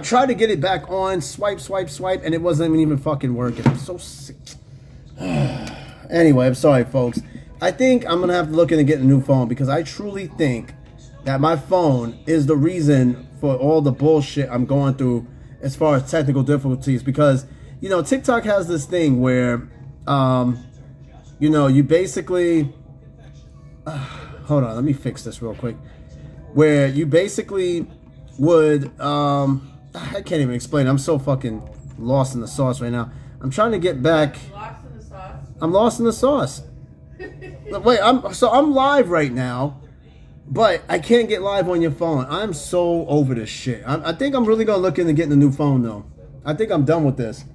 Tried to get it back on, swipe, swipe, swipe, and it wasn't even fucking working. I'm so sick. Anyway, I'm sorry, folks. I think I'm gonna have to look into getting a new phone because I truly think that my phone is the reason for all the bullshit I'm going through as far as technical difficulties. Because you know, TikTok has this thing where, you know, you basically, hold on, let me fix this real quick. Where you basically would, I can't even explain. I'm so fucking lost in the sauce right now. I'm trying to get back. Lost in the sauce? I'm lost in the sauce. Wait, I'm live right now, but I can't get live on your phone. I'm so over this shit. I think I'm really gonna look into getting a new phone though. I think I'm done with this.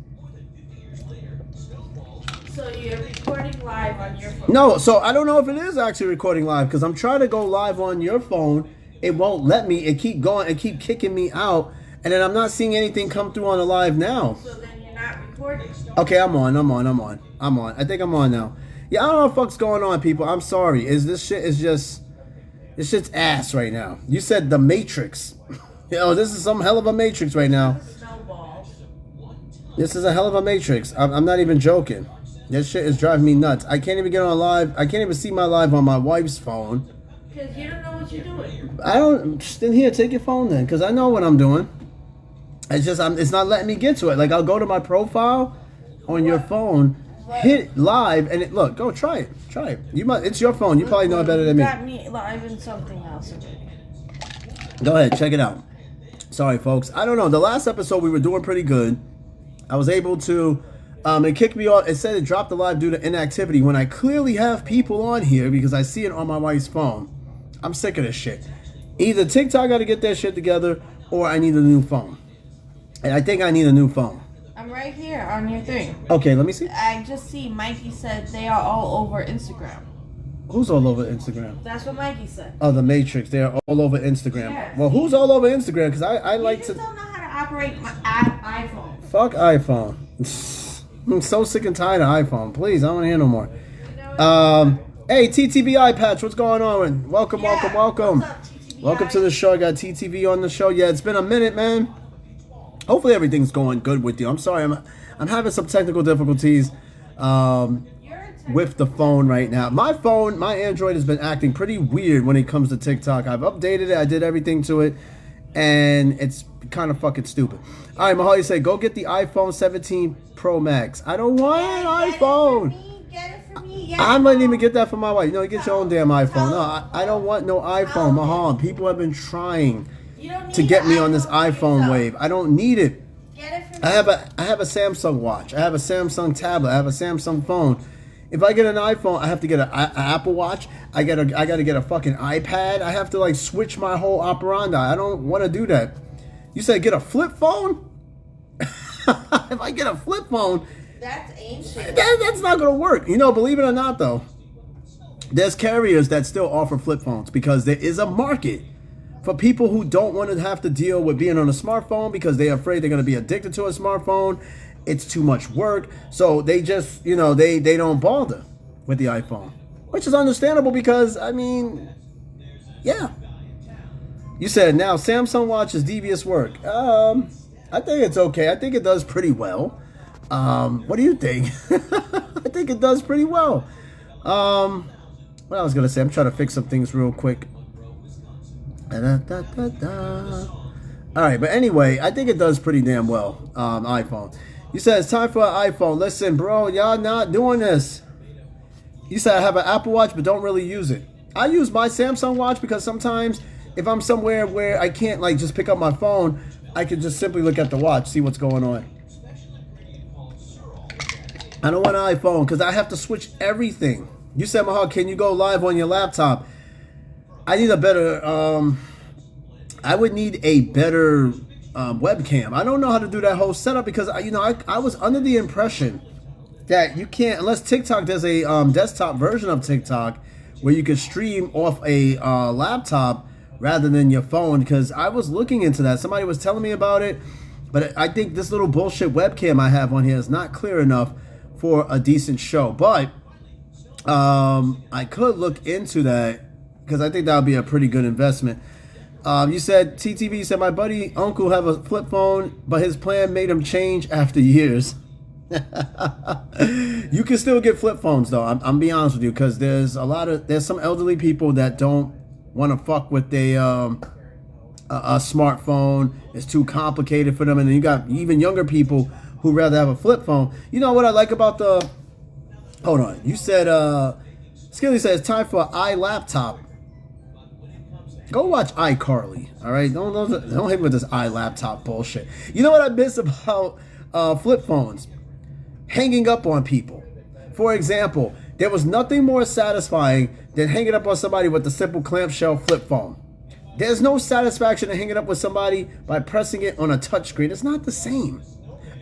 So you're recording live on your phone? No, so I don't know if it is actually recording live because I'm trying to go live on your phone. It won't let me. It keep going. It keep kicking me out. And then I'm not seeing anything come through on the live now. So then you're not recording. Okay, I'm on. I think I'm on now. Yeah, I don't know what the fuck's going on, people. I'm sorry. This shit's ass right now. You said the Matrix. Yo, this is some hell of a Matrix right now. Snowballs. This is a hell of a Matrix. I'm not even joking. This shit is driving me nuts. I can't even get on live. I can't even see my live on my wife's phone. Because you don't know what you're doing. I don't. Just in here, take your phone then, because I know what I'm doing. It's just it's not letting me get to it. Like I'll go to my profile on your phone, hit live, and look. Go try it. Try it. It's your phone. You probably know it better than me. Got me live in something else already. Go ahead, check it out. Sorry, folks. I don't know. The last episode we were doing pretty good. I was able to. It kicked me off. It said it dropped the live due to inactivity when I clearly have people on here because I see it on my wife's phone. I'm sick of this shit. Either TikTok got to get their shit together, or I need a new phone. And I think I need a new phone. I'm right here on your thing. Okay, let me see. I just see Mikey said they are all over Instagram. Who's all over Instagram? That's what Mikey said. Oh, the Matrix. They're all over Instagram. Yes. Well, who's all over Instagram? Because I like to... You just don't know how to operate my iPhone. Fuck iPhone. I'm so sick and tired of iPhone. Please, I don't want to hear no more. Hey, TTVI Patch, what's going on? Welcome. What's up, TTVI? Welcome to the show. I got TTV on the show. Yeah, it's been a minute, man. Hopefully everything's going good with you. I'm sorry, I'm having some technical difficulties with the phone right now. My phone, my Android has been acting pretty weird when it comes to TikTok. I've updated it. I did everything to it, and it's kind of fucking stupid. All right, Mahali say, go get the iPhone 17 Pro Max. I don't want an iPhone. Get it for me. I might even get that for my wife. No, you get your own damn iPhone. No, I don't want no iPhone, Mahal. People have been trying to get me on this iPhone wave. I don't need it. Get it for me. I have a Samsung watch. I have a Samsung tablet. I have a Samsung phone. If I get an iPhone, I have to get an Apple Watch. I got to get a fucking iPad. I have to like switch my whole operandi. I don't want to do that. You said get a flip phone? If I get a flip phone, That's ancient. that's not going to work. You know, believe it or not, though, there's carriers that still offer flip phones because there is a market for people who don't want to have to deal with being on a smartphone because they're afraid they're going to be addicted to a smartphone. It's too much work. So they just, you know, they don't bother with the iPhone, which is understandable because, I mean, yeah. You said now Samsung Watch is devious work. I think it's okay. I think it does pretty well. What do you think? I think it does pretty well. What I was going to say, I'm trying to fix some things real quick. All right, but anyway, I think it does pretty damn well. iPhone. You said it's time for an iPhone. Listen, bro, y'all not doing this. You said I have an Apple Watch, but don't really use it. I use my Samsung Watch because sometimes if I'm somewhere where I can't like just pick up my phone, I can just simply look at the watch, see what's going on. I don't want an iPhone because I have to switch everything. You said, Mahal, can you go live on your laptop? I need a better, I would need a better webcam. I don't know how to do that whole setup because, I was under the impression that you can't, unless TikTok does a desktop version of TikTok where you can stream off a laptop rather than your phone, because I was looking into that. Somebody was telling me about it, but I think this little bullshit webcam I have on here is not clear enough for a decent show. But I could look into that because I think that would be a pretty good investment. You said TTV said my buddy uncle have a flip phone, but his plan made him change after years. You can still get flip phones though. I'm being honest with you because there's some elderly people that don't want to fuck with a smartphone. It's too complicated for them, and then you got even younger people who rather have a flip phone. You know what I like about the? Hold on. You said Skilly said it's time for an iLaptop. Go watch iCarly, all right? Don't hit me with this iLaptop bullshit. You know what I miss about flip phones? Hanging up on people. For example, there was nothing more satisfying than hanging up on somebody with the simple clamshell flip phone. There's no satisfaction in hanging up with somebody by pressing it on a touchscreen. It's not the same.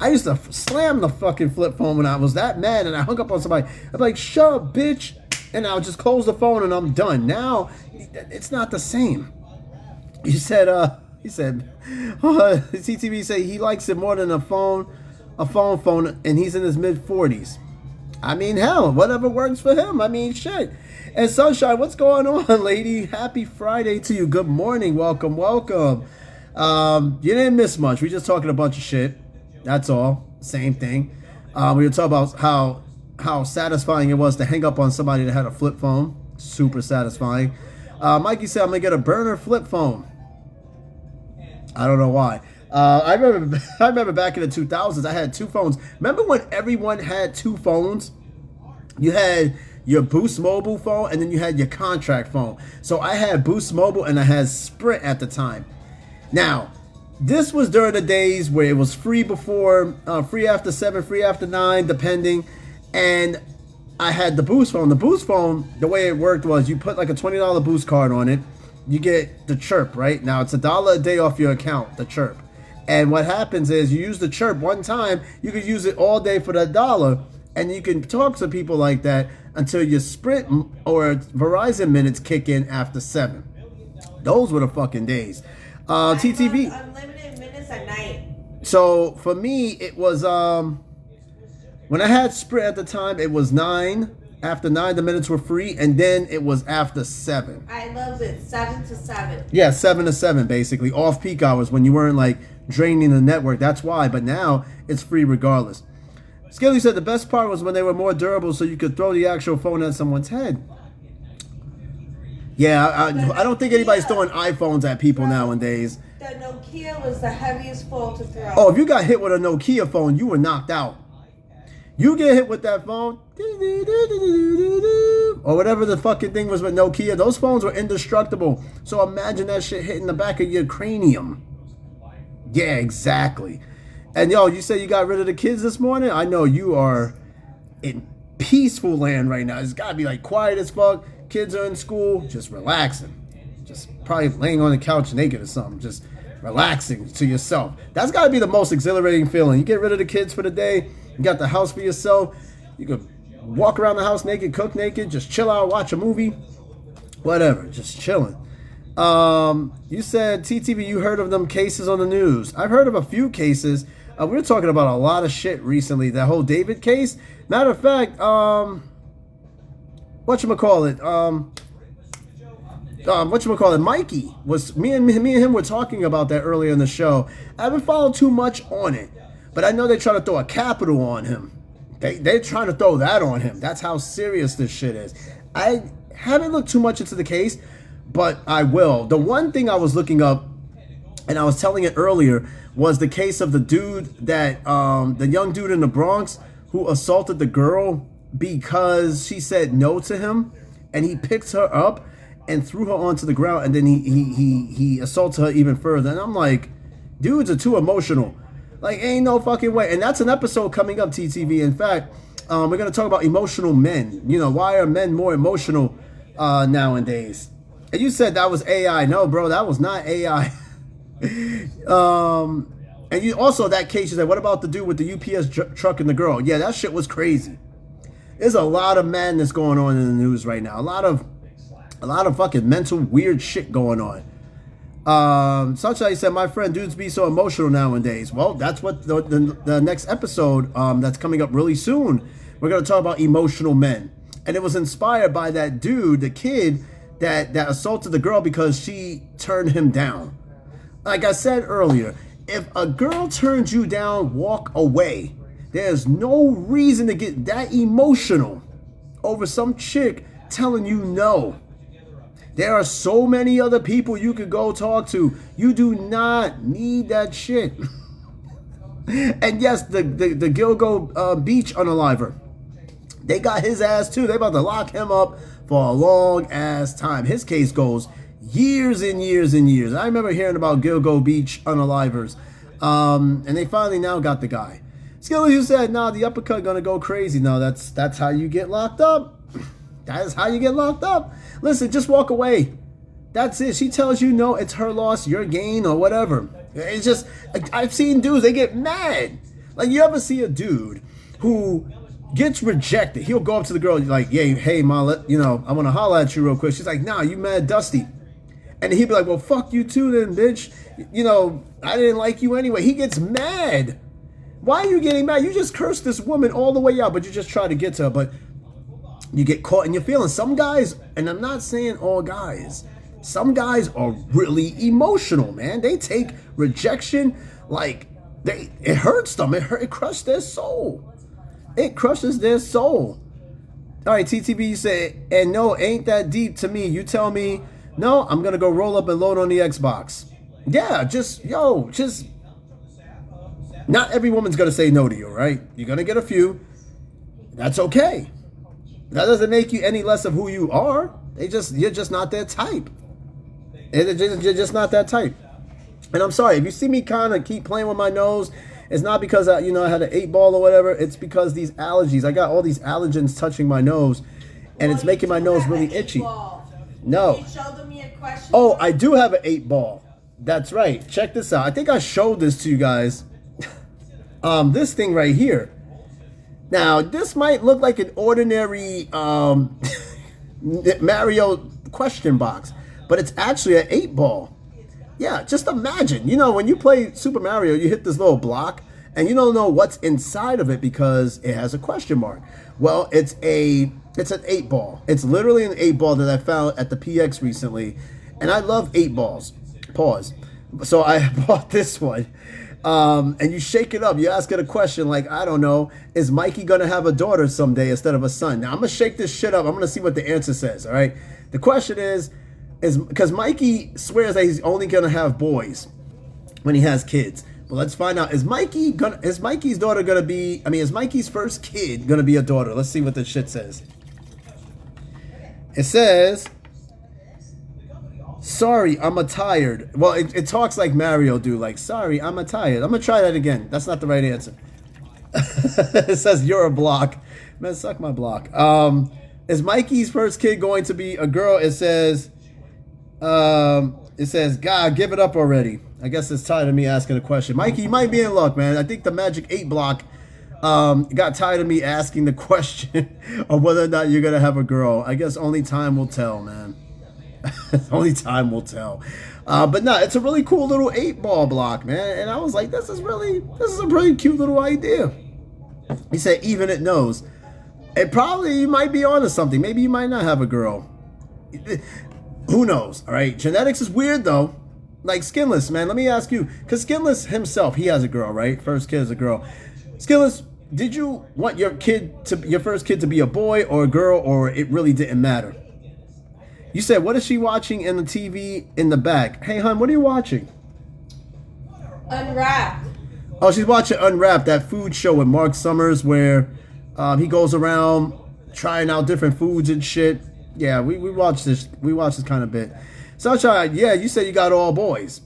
I used to slam the fucking flip phone when I was that mad and I hung up on somebody. I'd be like, shut up, bitch. And I'll just close the phone and I'm done. Now, it's not the same. He said, CTV said he likes it more than a phone, and he's in his mid-40s. I mean, hell, whatever works for him. I mean, shit. And Sunshine, what's going on, lady? Happy Friday to you. Good morning. Welcome, welcome. You didn't miss much. We just talking a bunch of shit. That's all. Same thing. We were talking about how satisfying it was to hang up on somebody that had a flip phone. Super satisfying. Mikey said, I'm going to get a burner flip phone. I don't know why. I remember back in the 2000s, I had two phones. Remember when everyone had two phones? You had your Boost Mobile phone, and then you had your contract phone. So I had Boost Mobile, and I had Sprint at the time. Now, this was during the days where it was free before, free after 7, free after 9, depending. And I had the Boost phone. The Boost phone, the way it worked was you put like a $20 Boost card on it. You get the chirp, right? Now, it's $1 a day off your account, the chirp. And what happens is you use the chirp one time, you can use it all day for that $1. And you can talk to people like that until your Sprint or Verizon minutes kick in after 7. Those were the fucking days. TTV. Unlimited minutes at night. So for me, it was when I had Sprint at the time, it was 9. After 9, the minutes were free, and then it was after 7. I love it. 7 to 7. Yeah, 7 to 7, basically. Off peak hours when you weren't like draining the network. That's why. But now it's free regardless. Skilly said the best part was when they were more durable, so you could throw the actual phone at someone's head. Yeah, I don't think anybody's throwing iPhones at people nowadays. The Nokia was the heaviest phone to throw. Oh, if you got hit with a Nokia phone, you were knocked out. You get hit with that phone, or whatever the fucking thing was with Nokia. Those phones were indestructible. So imagine that shit hitting the back of your cranium. Yeah, exactly. And yo, you said you got rid of the kids this morning? I know you are in peaceful land right now. It's got to be like quiet as fuck. Kids are in school, just relaxing. Just probably laying on the couch naked or something. Just relaxing to yourself. That's got to be the most exhilarating feeling. You get rid of the kids for the day. You got the house for yourself. You could walk around the house naked, cook naked, just chill out, watch a movie. Whatever, just chilling. You said, TTV, you heard of them cases on the news. I've heard of a few cases. We were talking about a lot of shit recently. That whole David case. Matter of fact, Mikey was me and him were talking about that earlier in the show. I haven't followed too much on it, but I know they're trying to throw a capital on him. They're trying to throw that on him. That's how serious this shit is. I haven't looked too much into the case, but I will. The one thing I was looking up, and I was telling it earlier, was the case of the dude that, the young dude in the Bronx who assaulted the girl because she said no to him, and he picked her up and threw her onto the ground, and then he assaulted her even further. And I'm like, dudes are too emotional. Like, ain't no fucking way. And that's an episode coming up, TTV. In fact, we're going to talk about emotional men. You know, why are men more emotional nowadays? And you said that was AI. No, bro, that was not AI. And you also, that case, you said, what about the dude with the UPS truck and the girl? Yeah, that shit was crazy. There's a lot of madness going on in the news right now. A lot of fucking mental weird shit going on. Sunshine said, my friend, dudes be so emotional nowadays. Well, that's what the next episode that's coming up really soon. We're going to talk about emotional men. And it was inspired by that dude, the kid, that assaulted the girl because she turned him down. Like I said earlier, if a girl turns you down, walk away. There's no reason to get that emotional over some chick telling you no. There are so many other people you could go talk to. You do not need that shit. And yes, the Gilgo Beach unaliver, they got his ass too. They about to lock him up for a long ass time. His case goes years and years and years. I remember hearing about Gilgo Beach unalivers. And they finally now got the guy. Skilly, you said, nah, the uppercut gonna go crazy. No, that's how you get locked up. That is how you get locked up. Listen, just walk away. That's it. She tells you no, it's her loss, your gain, or whatever. It's just, I've seen dudes, they get mad. Like, you ever see a dude who gets rejected? He'll go up to the girl, like, yeah, hey, ma, I want to holler at you real quick. She's like, nah, you mad dusty. And he'd be like, well, fuck you too then, bitch. I didn't like you anyway. He gets mad. Why are you getting mad? You just cursed this woman all the way out, but you just try to get to her. But you get caught in your feelings. Some guys, and I'm not saying all guys, some guys are really emotional, man. They take rejection like it hurts them. It crushes their soul. It crushes their soul. All right, TTB, you say, and no, ain't that deep to me. You tell me, no, I'm going to go roll up and load on the Xbox. Yeah, just not every woman's going to say no to you, right? You're going to get a few. That's okay. That doesn't make you any less of who you are. You're just not their type. You're just not that type. And I'm sorry, if you see me kind of keep playing with my nose, it's not because I had an 8-ball or whatever. It's because these allergies. I got all these allergens touching my nose, and it's making my nose really itchy. No. Oh, I do have an 8-ball. That's right. Check this out. I think I showed this to you guys. This thing right here. Now, this might look like an ordinary Mario question box, but it's actually an 8-ball. Yeah, just imagine. When you play Super Mario, you hit this little block, and you don't know what's inside of it because it has a question mark. Well, it's an 8-ball. It's literally an 8-ball that I found at the PX recently, and I love 8-balls. Pause. So I bought this one. And you shake it up. You ask it a question like, I don't know, is Mikey going to have a daughter someday instead of a son? Now, I'm going to shake this shit up. I'm going to see what the answer says, all right? The question is because Mikey swears that he's only going to have boys when he has kids. Well, let's find out. Is Mikey's daughter going to be, is Mikey's first kid going to be a daughter? Let's see what this shit says. It says, sorry, I'm a tired. Well, it talks like Mario do, like, sorry, I'm a tired. I'm going to try that again. That's not the right answer. It says, you're a block. Man, suck my block. Is Mikey's first kid going to be a girl? It says, God, give it up already. I guess it's tired of me asking a question. Mikey, you might be in luck, man. I think the Magic 8 block got tired of me asking the question of whether or not you're going to have a girl. I guess only time will tell, man. Only time will tell. But no, it's a really cool little 8-ball block, man. And I was like, this is a pretty cute little idea. He said, even it knows. You might be onto something. Maybe you might not have a girl. Who knows? All right. Genetics is weird though. Like Skinless, man. Let me ask you, because Skinless himself, he has a girl, right? First kid is a girl. Skinless, did you want your first kid to be a boy or a girl, or it really didn't matter? You said, what is she watching in the TV in the back? Hey, hon, what are you watching? Unwrapped. Oh, she's watching Unwrapped, that food show with Mark Summers where he goes around trying out different foods and shit. Yeah, we watched this. We watched this kind of bit. Sunshine, yeah, you said you got all boys.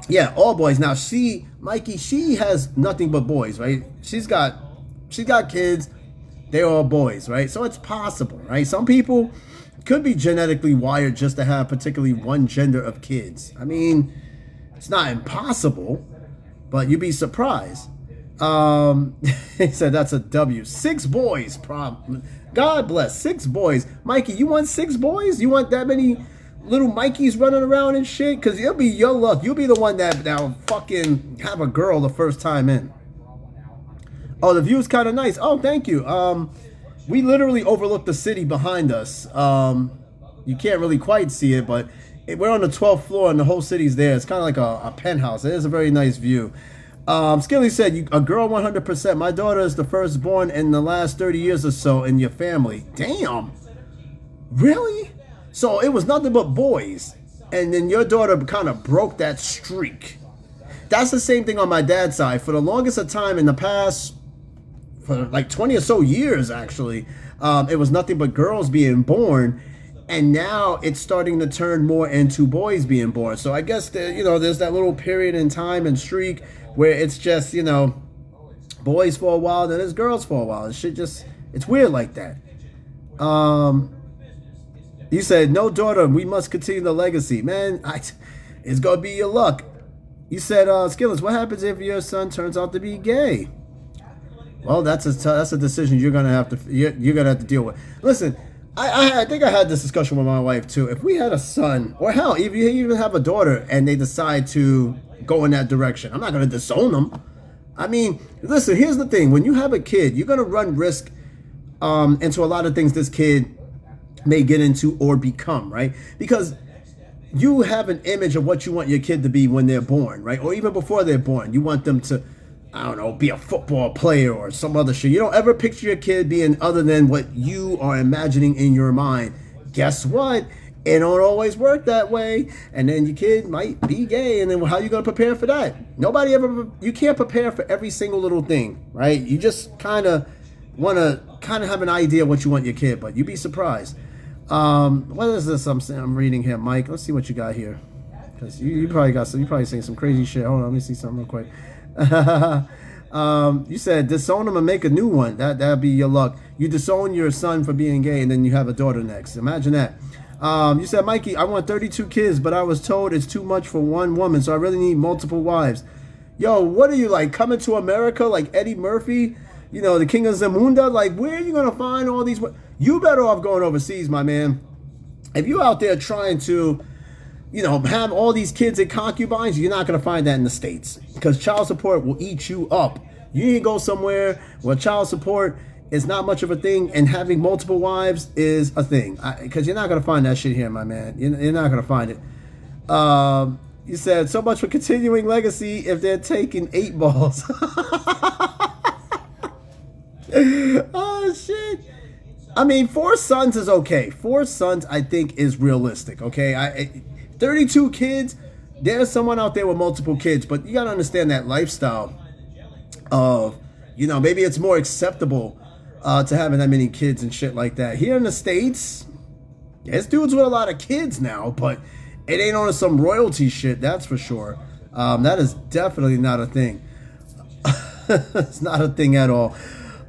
Yeah, all boys. Now, Mikey, she has nothing but boys, right? She's got kids. They're all boys, right? So it's possible, right? Some people could be genetically wired just to have particularly one gender of kids. It's not impossible, but you'd be surprised. He said that's a W. 6 boys, God bless, 6 boys. Mikey, you want 6 boys? You want that many little Mikeys running around and shit? Because it'll be your luck. You'll be the one that'll fucking have a girl the first time in. Oh, the view's kind of nice. Oh, thank you. We literally overlook the city behind us. You can't really quite see it, but we're on the 12th floor and the whole city's there. It's kind of like a penthouse. It is a very nice view. Skilly said, a girl 100%. My daughter is the firstborn in the last 30 years or so in your family. Damn. Really? So it was nothing but boys. And then your daughter kind of broke that streak. That's the same thing on my dad's side. For the longest of time in the past, for like 20 or so years, actually, it was nothing but girls being born. And now it's starting to turn more into boys being born. So I guess, there's that little period in time and streak where it's just, boys for a while, then it's girls for a while. It's weird like that. You said, no daughter, we must continue the legacy. Man, it's going to be your luck. You said, Skillers, what happens if your son turns out to be gay? Well, that's a decision you're going to have to deal with. Listen, I think I had this discussion with my wife too. If we had a son, or hell, if you even have a daughter and they decide to go in that direction, I'm not going to disown them. I mean, listen, here's the thing. When you have a kid, you're going to run risk into a lot of things this kid may get into or become, right? Because you have an image of what you want your kid to be when they're born, right? Or even before they're born. You want them to, I don't know, be a football player or some other shit. You don't ever picture your kid being other than what you are imagining in your mind. Guess what? It don't always work that way. And then your kid might be gay. And then how you going to prepare for that? You can't prepare for every single little thing, right? You just kind of want to have an idea what you want your kid, but you'd be surprised. What is this I'm reading here, Mike? Let's see what you got here. Because you probably saying some crazy shit. Hold on, let me see something real quick. You said disown him and make a new one. That'd be your luck. You disown your son for being gay and then you have a daughter next. Imagine that. You said, Mikey, I want 32 kids, but I was told it's too much for one woman, so I really need multiple wives. Yo, what are you, like, coming to America like Eddie Murphy? The king of Zamunda? Like, where are you going to find all these? You better off going overseas, my man. If you out there trying to, have all these kids and concubines, you're not going to find that in the States. Because child support will eat you up. You need to go somewhere where child support is not much of a thing and having multiple wives is a thing. Because you're not going to find that shit here, my man. You're not going to find it. You said, so much for continuing legacy if they're taking 8 balls. Oh, shit. I mean, 4 sons is okay. 4 sons, I think, is realistic, okay? 32 kids, there's someone out there with multiple kids, but you got to understand that lifestyle of, maybe it's more acceptable to having that many kids and shit like that. Here in the States, there's dudes with a lot of kids now, but it ain't on some royalty shit, that's for sure. That is definitely not a thing. It's not a thing at all.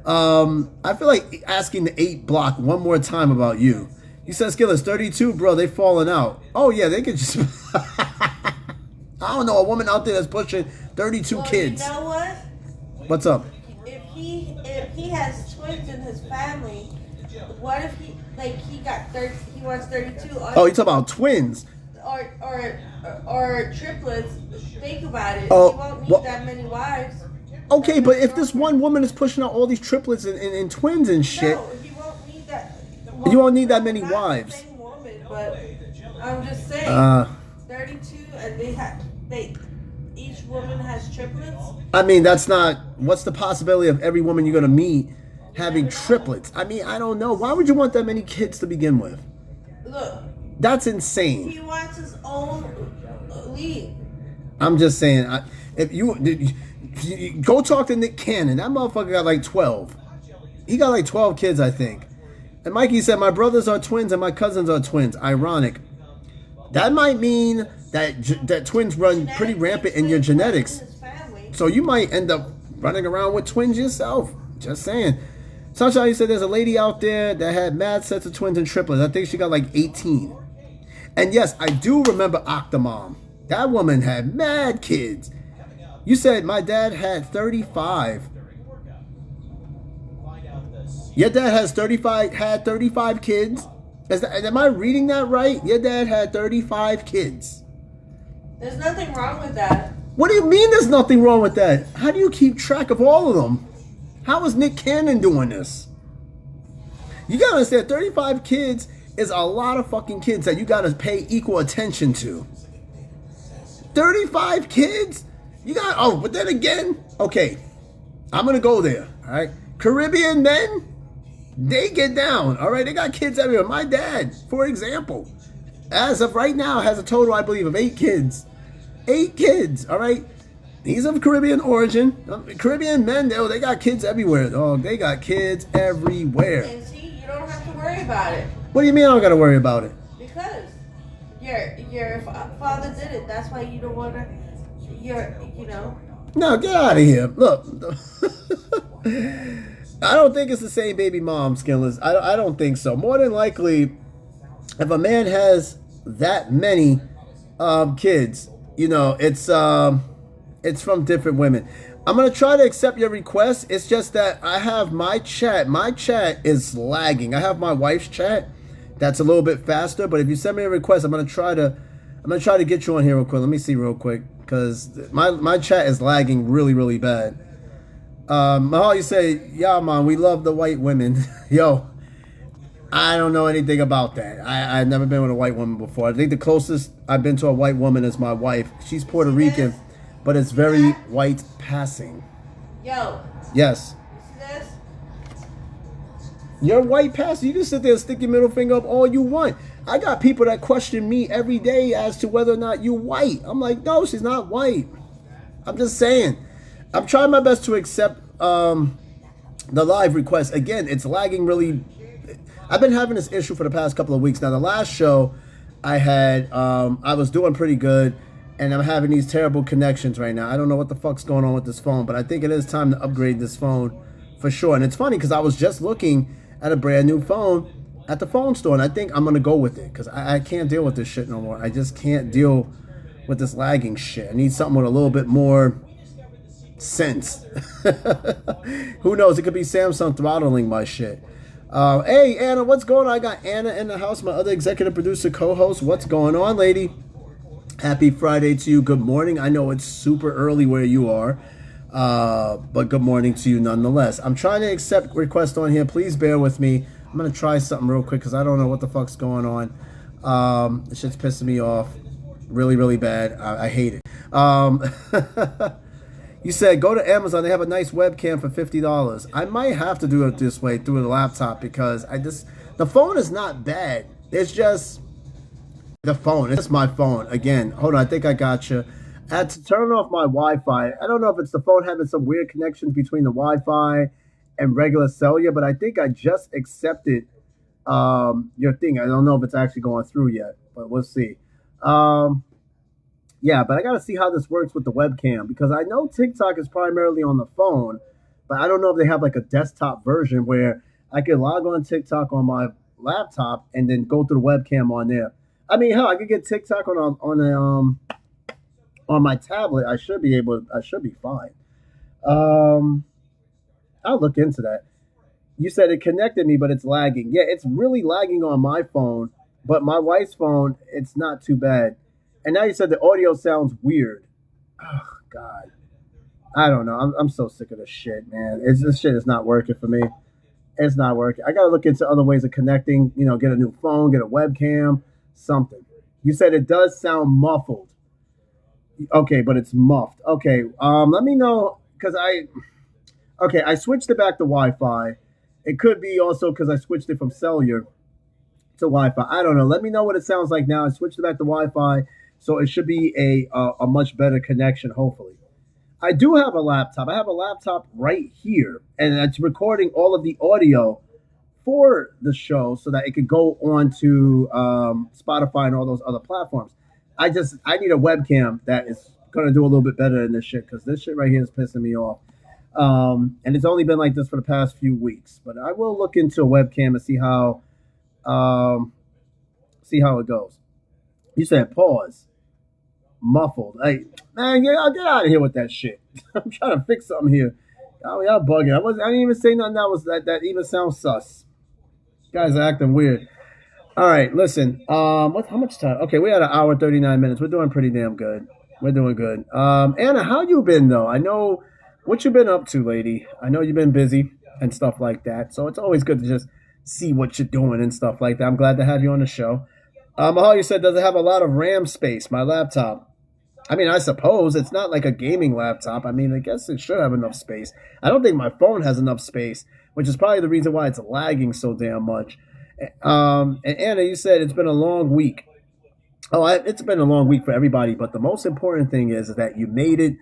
I feel like asking the 8 block one more time about you. You said, Skiller's 32, bro, they falling out. Oh, yeah, they could just... I don't know, a woman out there that's pushing 32 kids. You know what? What's up? If he has twins in his family, what if he got 30, he wants 32? Oh, you talking about twins? Or triplets. Think about it. Oh, he won't need that many wives. Okay, but if this one woman is pushing out all these triplets and twins and shit, no, he won't need that. You won't need that many wives. The same woman, but I'm just saying, 32, and each woman has triplets. I mean, that's not. What's the possibility of every woman you're gonna meet having triplets? I mean, I don't know. Why would you want that many kids to begin with? Look, that's insane. He wants his own league. I'm just saying, if you go talk to Nick Cannon, that motherfucker got like 12. He got like 12 kids, I think. And Mikey said, my brothers are twins and my cousins are twins. Ironic. That might mean that twins run pretty rampant in your genetics. So you might end up running around with twins yourself. Just saying. Sunshine, you said there's a lady out there that had mad sets of twins and triplets. I think she got like 18. And yes, I do remember Octomom. That woman had mad kids. You said my dad had 35. Your dad had 35 kids? Am I reading that right? Your dad had 35 kids. There's nothing wrong with that. What do you mean there's nothing wrong with that? How do you keep track of all of them? How is Nick Cannon doing this? You gotta understand, 35 kids is a lot of fucking kids that you gotta pay equal attention to. 35 kids? You got, oh, but then again, okay, I'm gonna go there, all right? Caribbean men, they get down, all right? They got kids everywhere. My dad, for example, as of right now, has a total, I believe, of 8 kids. 8 kids, all right? He's of Caribbean origin. Caribbean men, they got kids everywhere, dog. They got kids everywhere. And see, you don't have to worry about it. What do you mean I don't gotta worry about it? Because your father did it. That's why you don't want to, you know. No, get out of here. Look. I don't think it's the same baby mom, Skinless. I don't think so. More than likely, if a man has that many kids, you know, it's from different women. I'm going to try to accept your request. It's just that I have my chat. My chat is lagging. I have my wife's chat that's a little bit faster, but if you send me a request, I'm going to try to get you on here real quick. Let me see real quick, because my chat is lagging really, really bad. Mahal, you say, yeah, man, we love the white women. Yo, I don't know anything about that. I've never been with a white woman before. I think the closest I've been to a white woman is my wife. She's Puerto Rican, but it's very white passing. Yo. Yes. You see this? You're white passing. You can sit there and stick your middle finger up all you want. I got people that question me every day as to whether or not you're white. I'm like, no, she's not white. I'm just saying. I'm trying my best to accept the live request. Again, it's lagging really. I've been having this issue for the past couple of weeks. Now, the last show I had, I was doing pretty good, and I'm having these terrible connections right now. I don't know what the fuck's going on with this phone, but I think it is time to upgrade this phone for sure. And it's funny because I was just looking at a brand new phone at the phone store, and I think I'm going to go with it because I can't deal with this shit no more. I just can't deal with this lagging shit. I need something with a little bit more sense. Who knows? It could be Samsung throttling my shit. Hey, Anna, what's going on? I got Anna in the house, my other executive producer co-host. What's going on, lady? Happy Friday to you. Good morning. I know it's super early where you are, but good morning to you nonetheless. I'm trying to accept requests on here. Please bear with me. I'm going to try something real quick because I don't know what the fuck's going on. This shit's pissing me off really, really bad. I hate it. You said go to Amazon. They have a nice webcam for $50. I might have to do it this way through the laptop because the phone is not bad. It's just the phone. It's my phone. Again, hold on. I think I got you. I had to turn off my Wi-Fi. I don't know if it's the phone having some weird connections between the Wi-Fi and regular cellular, but I think I just accepted your thing. I don't know if it's actually going through yet, but we'll see. Yeah, but I got to see how this works with the webcam because I know TikTok is primarily on the phone, but I don't know if they have like a desktop version where I could log on TikTok on my laptop and then go through the webcam on there. I mean, hell, I could get TikTok on my tablet. I should be fine. I'll look into that. You said it connected me, but it's lagging. Yeah, it's really lagging on my phone, but my wife's phone, it's not too bad. And now you said the audio sounds weird. Oh, God. I don't know. I'm so sick of this shit, man. This shit is not working for me. It's not working. I got to look into other ways of connecting, get a new phone, get a webcam, something. You said it does sound muffled. Okay, but it's muffed. Okay, let me know, because I switched it back to Wi-Fi. It could be also because I switched it from cellular to Wi-Fi. I don't know. Let me know what it sounds like now. I switched it back to Wi-Fi. So it should be a much better connection, hopefully. I do have a laptop. I have a laptop right here, and it's recording all of the audio for the show so that it could go on to Spotify and all those other platforms. I need a webcam that is going to do a little bit better than this shit because this shit right here is pissing me off. And it's only been like this for the past few weeks. But I will look into a webcam and see how it goes. You said pause. Muffled. Hey, man, I'll get out of here with that shit. I'm trying to fix something here. Oh, y'all bugging. I didn't even say nothing that even sounds sus. You guys are acting weird. All right, listen. How much time? Okay, we had an hour 39 minutes. We're doing pretty damn good. We're doing good. Anna, how you been though? I know what you been up to, lady. I know you've been busy and stuff like that. So it's always good to just see what you're doing and stuff like that. I'm glad to have you on the show. Mahal, you said, does it have a lot of RAM space, my laptop? I mean, I suppose it's not like a gaming laptop. I mean, I guess it should have enough space. I don't think my phone has enough space, which is probably the reason why it's lagging so damn much. And Anna, you said it's been a long week. Oh, it's been a long week for everybody, but the most important thing is that you made it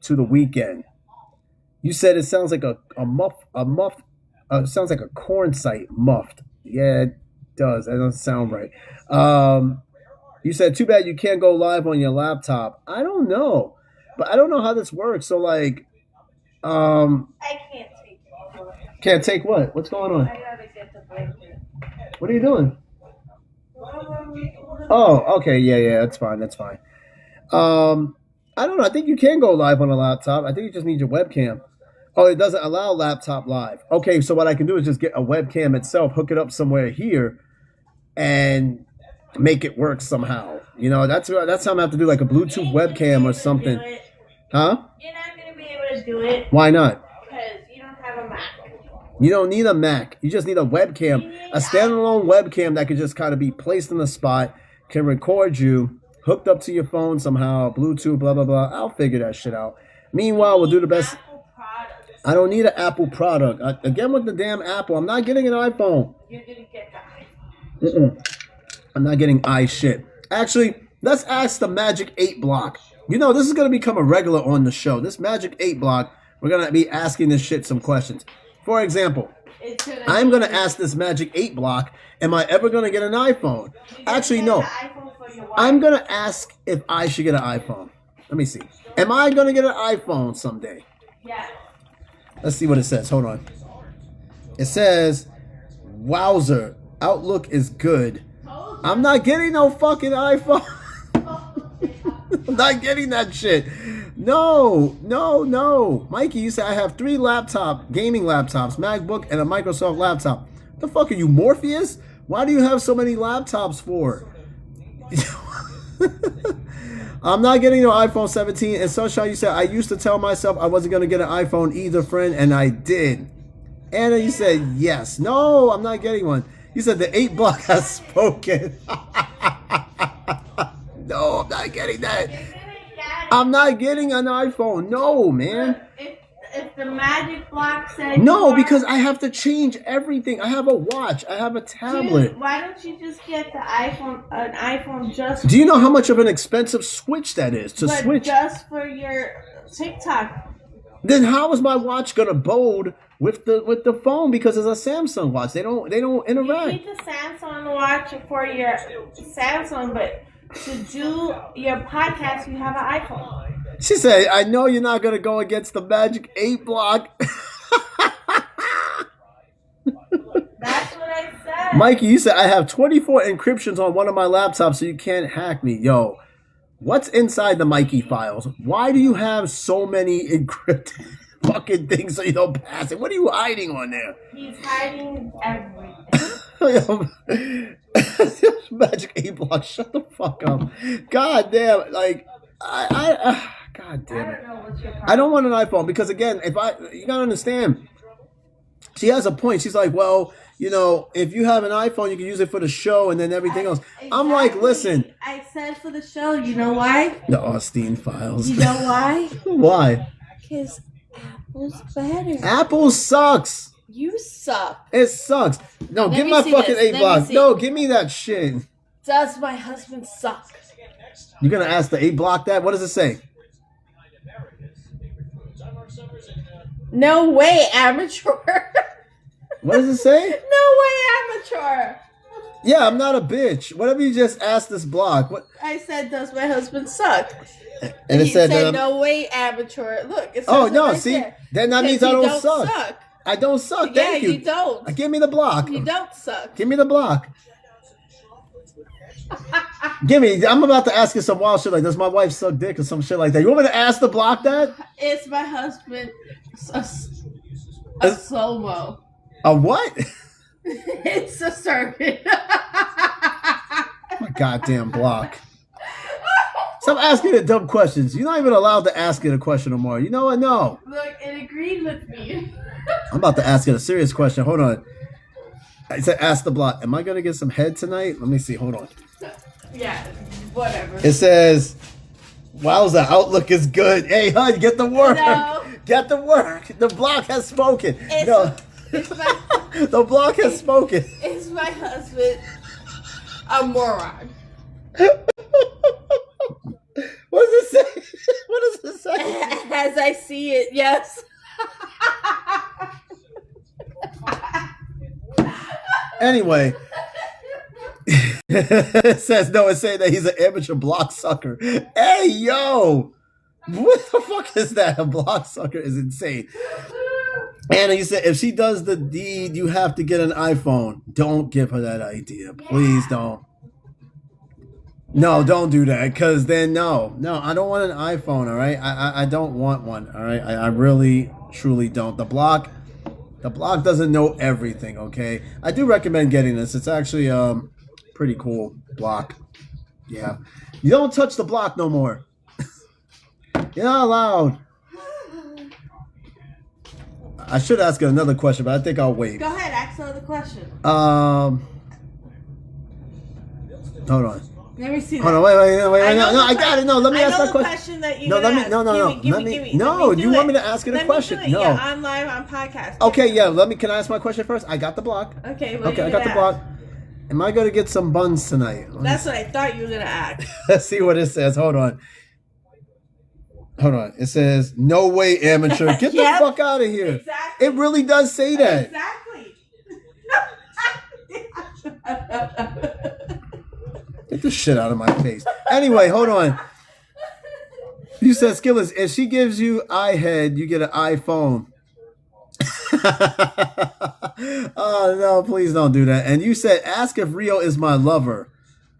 to the weekend. You said it sounds like a muff. It sounds like a corn site muffed. Yeah, it does. That doesn't sound right. You said, too bad you can't go live on your laptop. I don't know. But I don't know how this works. So, like, I can't take it. Can't take what? What's going on? I gotta get the blanket. What are you doing? Oh, okay. Yeah, that's fine. I don't know. I think you can go live on a laptop. I think you just need your webcam. Oh, it doesn't allow laptop live. Okay, so what I can do is just get a webcam itself, hook it up somewhere here, and make it work somehow. You know, that's how I'm gonna have to do, like a Bluetooth webcam or something. Huh? You're not gonna be able to do it. Why not? Because you don't have a Mac. You don't need a Mac. You just need a webcam, a standalone webcam that could just kind of be placed in the spot, can record you, hooked up to your phone somehow, Bluetooth, blah, blah, blah. I'll figure that shit out. Meanwhile, we'll do the best. I don't need an Apple product. Again, with the damn Apple, I'm not getting an iPhone. You're gonna get the iPhone. I'm not getting shit. Actually, let's ask the Magic 8 block. You know, this is going to become a regular on the show. This Magic 8 block, we're going to be asking this shit some questions. For example, I'm going to ask this Magic 8 block, am I ever going to get an iPhone? Actually, no. I'm going to ask if I should get an iPhone. Let me see. Am I going to get an iPhone someday? Yeah. Let's see what it says. Hold on. It says, wowzer, Outlook is good. I'm not getting no fucking iPhone. I'm not getting that shit. No. Mikey, you said I have 3 gaming laptops, MacBook, and a Microsoft laptop. The fuck are you, Morpheus? Why do you have so many laptops for? I'm not getting no iPhone 17. And Sunshine, you said, I used to tell myself I wasn't going to get an iPhone either, friend, and I did. Anna, you said, yes. No, I'm not getting one. You said the 8 block has spoken. No, I'm not getting that. I'm not getting an iPhone. No, man. If the Magic block said no, because I have to change everything. I have a watch. I have a tablet. Dude, why don't you just get the iPhone? An iPhone just. Do you know how much of an expensive switch that is to but switch? Just for your TikTok. Then how is my watch gonna bode with the phone? Because it's a Samsung watch. They don't interact. You need the Samsung watch for your Samsung, but to do your podcast, you have an iPhone. She said, I know you're not going to go against the Magic 8 block. That's what I said. Mikey, you said, I have 24 encryptions on one of my laptops, so you can't hack me. Yo, what's inside the Mikey files? Why do you have so many encrypted fucking things so you don't pass it? What are you hiding on there? He's hiding everything. Magic 8 block, shut the fuck up. God damn, like, God damn it. I don't want an iPhone because, again, you gotta understand, she has a point. She's like, well, you know, if you have an iPhone, you can use it for the show and then everything else. Exactly. I'm like, listen. I said for the show. You know why? The Austin files. You know why? Why? Because Apple's better. Apple sucks. You suck. It sucks. No, give me my fucking 8 block. No, give me that shit. Does my husband suck? You're going to ask the 8 block that? What does it say? No way, amateur. What does it say? No way, amateur. Yeah, I'm not a bitch. Whatever you just asked this block. What? I said, does my husband suck? And it said no way, amateur. Look, it says oh, no, right see? there. Then that means I don't suck. I don't suck. Yeah, Thank you. You don't. Give me the block. You don't suck. Give me the block. Give me. I'm about to ask you some wild shit like, does my wife suck dick or some shit like that? You want me to ask the block that? It's my husband. A slow-mo. A what? It's a serpent. My goddamn block. Stop asking the dumb questions. You're not even allowed to ask it a question no more. You know what? No. Look, it agreed with me. I'm about to ask it a serious question. Hold on. I said, ask the block. Am I gonna get some head tonight? Let me see. Hold on. Yeah, whatever. It says, "Wowza, outlook is good." Hey, hun, get the work. No. Get the work. The block has spoken. It's The block has spoken. Is my husband a moron? What does it say? What does it say? As I see it, yes. Anyway, it says no. It's saying that he's an amateur block sucker. Hey, yo, what the fuck is that? A block sucker is insane. Anna, you said if she does the deed, you have to get an iPhone. Don't give her that idea, please. Don't. No, don't do that, because then no, I don't want an iPhone. All right, I don't want one. All right, I really truly don't. The block doesn't know everything. Okay, I do recommend getting this. It's actually pretty cool block. Yeah, you don't touch the block no more. You're not allowed. I should ask another question, but I think I'll wait. Go ahead, ask another question. Hold on. Let me see. Hold on, wait. No, I got it. No, let me ask that question that you No, let me. ask. No. Give me. No, you want me to ask it a question? No. Yeah, I'm live on podcast. Okay, yeah. Can I ask my question first? I got the block. Okay. Okay, I got the block. Am I gonna get some buns tonight? That's what I thought you were gonna ask. Let's see what it says. Hold on. It says, "No way, amateur. Get the fuck out of here." Exactly. It really does say that. Exactly. Get the shit out of my face. Anyway, hold on. You said, Skillers, if she gives you iHead, you get an iPhone. Oh, no, please don't do that. And you said, ask if Rio is my lover.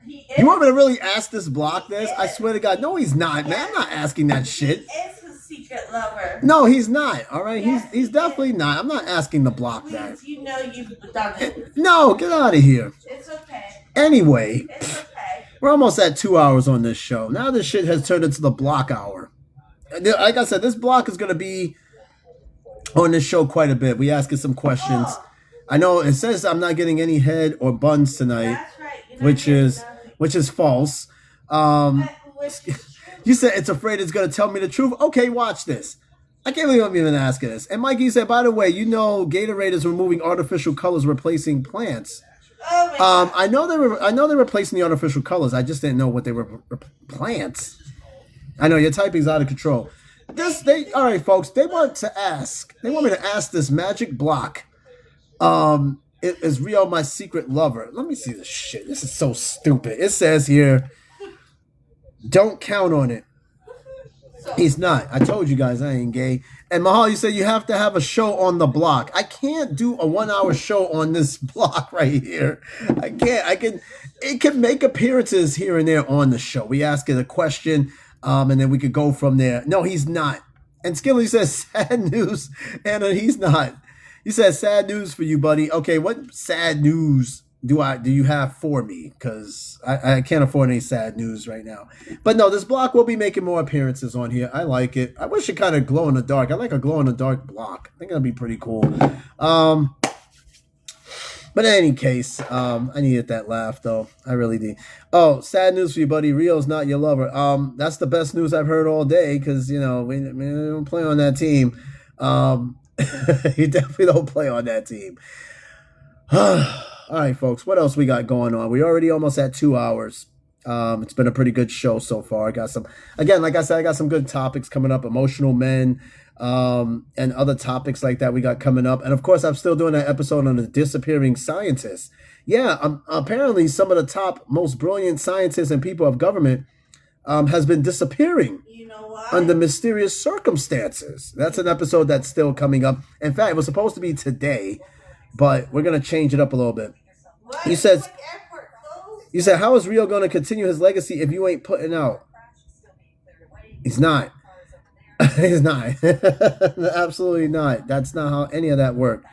You want me to really ask this block this? I swear to God. No, he's not, man. I'm not asking that shit. He is his secret lover. No, he's not. All right? Yes, he's definitely not. I'm not asking the block that. Please, you know you've done it. No, get out of here. It's okay. Anyway. It's okay. We're almost at 2 hours on this show. Now this shit has turned into the block hour. Like I said, this block is going to be on this show quite a bit. We asking some questions. I know it says I'm not getting any head or buns tonight, That's right. which is false. You said it's afraid it's going to tell me the truth. Okay, watch this. I can't believe I'm even asking this. And Mikey said, by the way, you know Gatorade is removing artificial colors, replacing plants. Oh I know they're replacing the artificial colors. I just didn't know what they were. Plants. I know your typing's out of control. All right, folks. They want me to ask this magic block. Is Rio my secret lover? Let me see this shit. This is so stupid. It says here, don't count on it. He's not. I told you guys I ain't gay. And Mahal, you said you have to have a show on the block. I can't do a 1 hour show on this block right here. I can't. It can make appearances here and there on the show. We ask it a question, and then we could go from there. No, he's not. And Skilly says sad news, Anna. He's not. He says sad news for you, buddy. Okay, what sad news do you have for me? Because I can't afford any sad news right now. But no, this block will be making more appearances on here. I like it. I wish it kind of glow in the dark. I like a glow in the dark block. I think that'd be pretty cool. But in any case, I needed that laugh though. I really did. Oh, sad news for you, buddy. Rio's not your lover. That's the best news I've heard all day because we don't play on that team. You definitely don't play on that team. All right, folks, what else we got going on? We're already almost at 2 hours. It's been a pretty good show so far. Like I said, I got some good topics coming up, emotional men, and other topics like that we got coming up. And of course, I'm still doing that episode on the disappearing scientists. Yeah, apparently some of the top, most brilliant scientists and people of government has been disappearing. You know why? Under mysterious circumstances. That's an episode that's still coming up. In fact, it was supposed to be today, but we're going to change it up a little bit. What? You said, how is Rio going to continue his legacy if you ain't putting out? He's not. He's not. Absolutely not. That's not how any of that worked.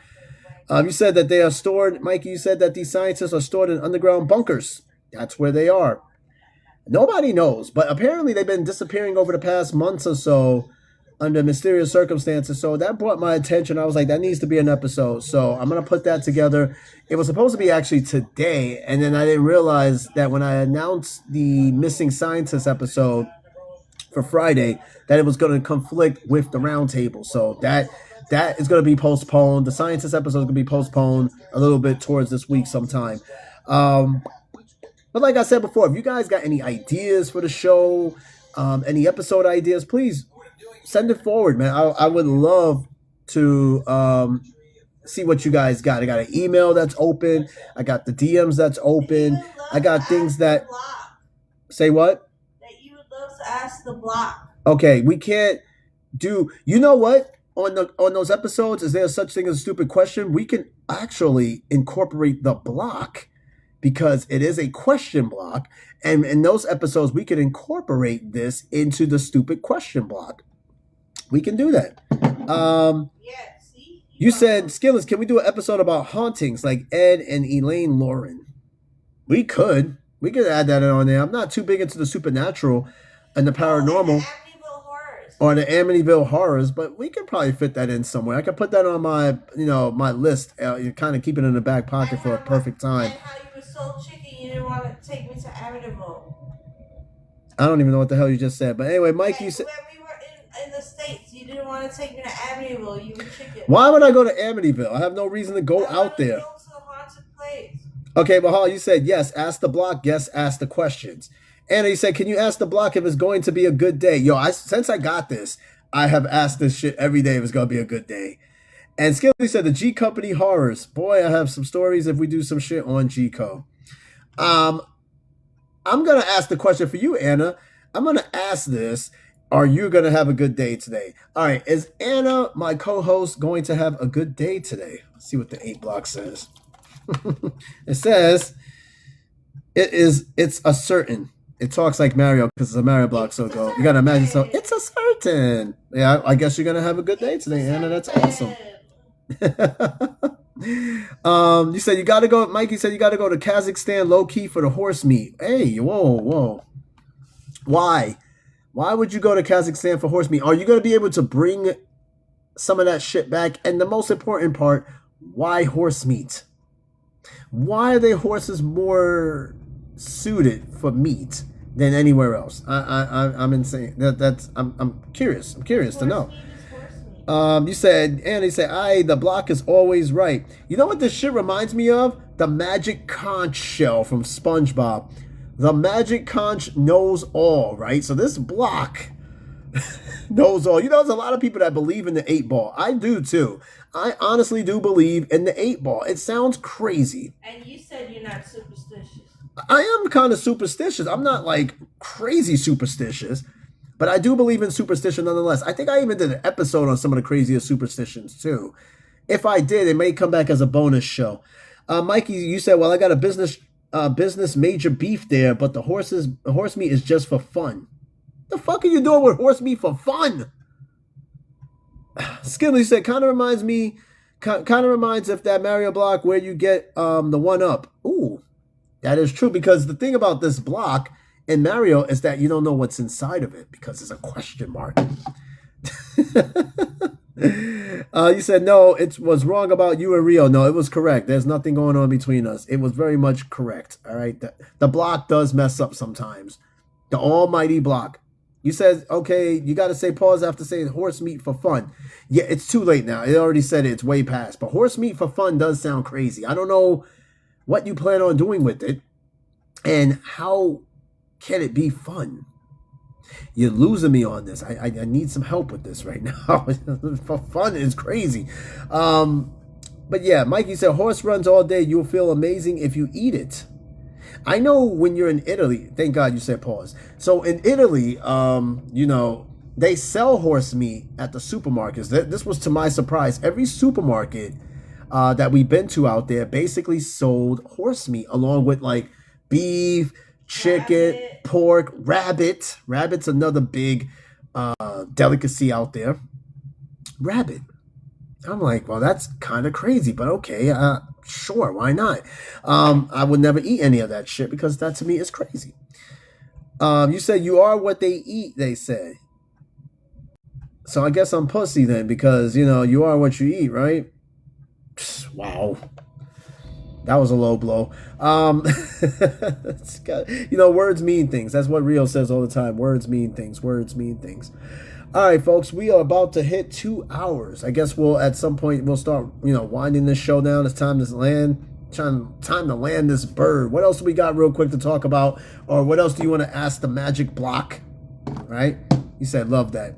You said that they are stored, Mikey, you said that these scientists are stored in underground bunkers. That's where they are. Nobody knows, but apparently they've been disappearing over the past months or so under mysterious circumstances. So that brought my attention. I was like, that needs to be an episode. So I'm gonna put that together. It was supposed to be actually today, and then I didn't realize that when I announced the missing scientist episode for Friday, that it was going to conflict with the roundtable. So that is going to be postponed. The scientist episode is going to be postponed a little bit towards this week sometime. But like I said before, if you guys got any ideas for the show, any episode ideas, please send it forward, man. I would love to see what you guys got. I got an email that's open. I got the DMs that's open. I got things that say what? That you would love to ask the block. Okay, we can't do. You know what? On those episodes, is there such thing as a stupid question? We can actually incorporate the block because it is a question block, and in those episodes, we can incorporate this into the stupid question block. We can do that. Yeah, see? You said, Skillers, can we do an episode about hauntings like Ed and Elaine Lauren? We could. We could add that on there. I'm not too big into the supernatural and the paranormal or the Amityville horrors, but we could probably fit that in somewhere. I could put that on my, my list. Kind of keep it in the back pocket for a perfect time. And how you were so chicken, you didn't want to take me to Amityville. I don't even know what the hell you just said, but anyway, Mike, you said. When we were in the States, you didn't want to take me to Amityville. You were chicken. Why would I go to Amityville? I have no reason to go out there. Go to the haunted place. Okay, Bahal, you said yes, ask the block, yes, ask the questions. Anna, you said, can you ask the block if it's going to be a good day? Yo, since I got this, I have asked this shit every day if it's going to be a good day. And Skilly said, the G Company horrors. Boy, I have some stories if we do some shit on G-Co. I'm going to ask the question for you, Anna. I'm going to ask this. Are you going to have a good day today? All right, is Anna, my co-host, going to have a good day today? Let's see what the 8 block says. It says, it's a certain. It talks like Mario because it's a Mario block, so go. You gotta imagine. So it's a certain. Yeah, I guess you're gonna have a good day today, Anna. That's awesome. You said you gotta go. Mikey said you gotta go to Kazakhstan low key for the horse meat. Hey, whoa. Why? Why would you go to Kazakhstan for horse meat? Are you gonna be able to bring some of that shit back? And the most important part, why horse meat? Why are their horses more suited for meat than anywhere else? I'm insane. I'm curious. I'm curious to know. You said, Andy said, the block is always right. You know what this shit reminds me of? The magic conch shell from SpongeBob. The magic conch knows all, right? So this block knows all. There's a lot of people that believe in the 8 ball. I do too. I honestly do believe in the 8 ball. It sounds crazy. And you said you're not superstitious. I am kind of superstitious. I'm not like crazy superstitious, but I do believe in superstition nonetheless. I think I even did an episode on some of the craziest superstitions too. If I did, it may come back as a bonus show. Mikey, you said, well, I got a business major beef there, but the horse meat is just for fun. The fuck are you doing with horse meat for fun? Skilly said, kind of reminds of that Mario block where you get the 1-up. Ooh, that is true, because the thing about this block in Mario is that you don't know what's inside of it because it's a question mark. You said, no, it was wrong about you and Rio. No, it was correct. There's nothing going on between us. It was very much correct. All right. The block does mess up sometimes. The almighty block. You said, okay, you got to say pause after saying horse meat for fun. Yeah, it's too late now. It already said it's way past. But horse meat for fun does sound crazy. I don't know what you plan on doing with it and how can it be fun. You're losing me on this. I need some help with this right now. For fun is crazy. But yeah, Mikey said, horse runs all day. You'll feel amazing if you eat it. I know when you're in Italy, thank God you said pause. So in Italy, they sell horse meat at the supermarkets. This was to my surprise. Every supermarket that we've been to out there basically sold horse meat along with like beef, chicken, pork, rabbit. Rabbit's another big delicacy out there. Rabbit. I'm like, well, that's kind of crazy, but okay, sure, why not? I would never eat any of that shit because that to me is crazy. You said you are what they eat, they said. So I guess I'm pussy then because, you are what you eat, right? Wow. That was a low blow. Words mean things. That's what Rio says all the time. Words mean things. Words mean things. All right, folks, we are about to hit 2 hours. I guess at some point we'll start, winding this show down. It's time to land. Time to land this bird. What else do we got real quick to talk about? Or what else do you want to ask the magic block? Right? You said love that.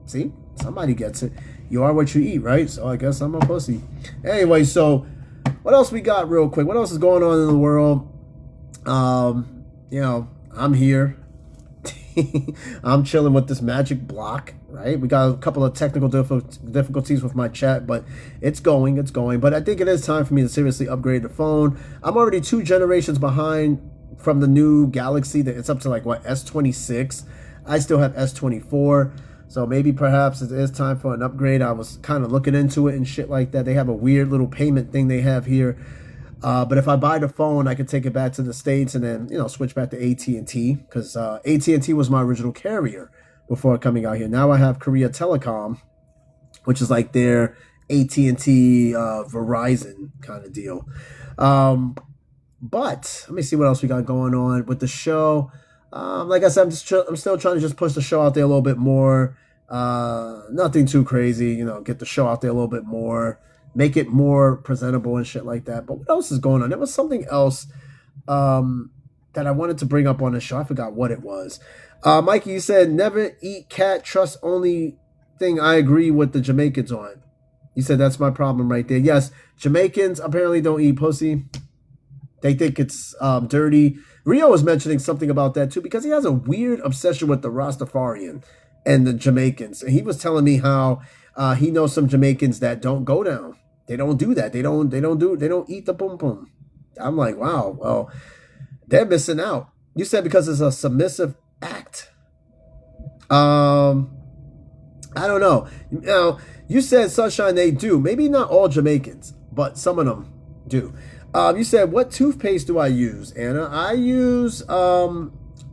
See? Somebody gets it. You are what you eat, right? So I guess I'm a pussy. Anyway, so what else we got real quick? What else is going on in the world? I'm here. I'm chilling with this magic block, right? We got a couple of technical difficulties with my chat, but it's going. But I think it is time for me to seriously upgrade the phone. I'm already 2 generations behind from the new Galaxy. It's up to S26. I still have S24. So maybe perhaps it is time for an upgrade. I was kind of looking into it and shit like that. They have a weird little payment thing they have here. But if I buy the phone, I could take it back to the States and then, switch back to AT&T because AT&T was my original carrier before coming out here. Now I have Korea Telecom, which is like their AT&T Verizon kind of deal. But let me see what else we got going on with the show. Like I said, I'm still trying to just push the show out there a little bit more. Nothing too crazy, get the show out there a little bit more, make it more presentable and shit like that. But what else is going on? There was something else that I wanted to bring up on the show. I forgot what it was. Mikey, you said never eat cat, trust only thing I agree with the Jamaicans on. You said that's my problem right there. Yes, Jamaicans apparently don't eat pussy. They think it's dirty. Rio was mentioning something about that too because he has a weird obsession with the Rastafarian and the Jamaicans. And he was telling me how he knows some Jamaicans that don't go down. They don't do that. They don't eat the pum pum. I'm like, wow, well, they're missing out. You said because it's a submissive act. I don't know. You said Sunshine they do. Maybe not all Jamaicans, but some of them do. You said, what toothpaste do I use, Anna? I use,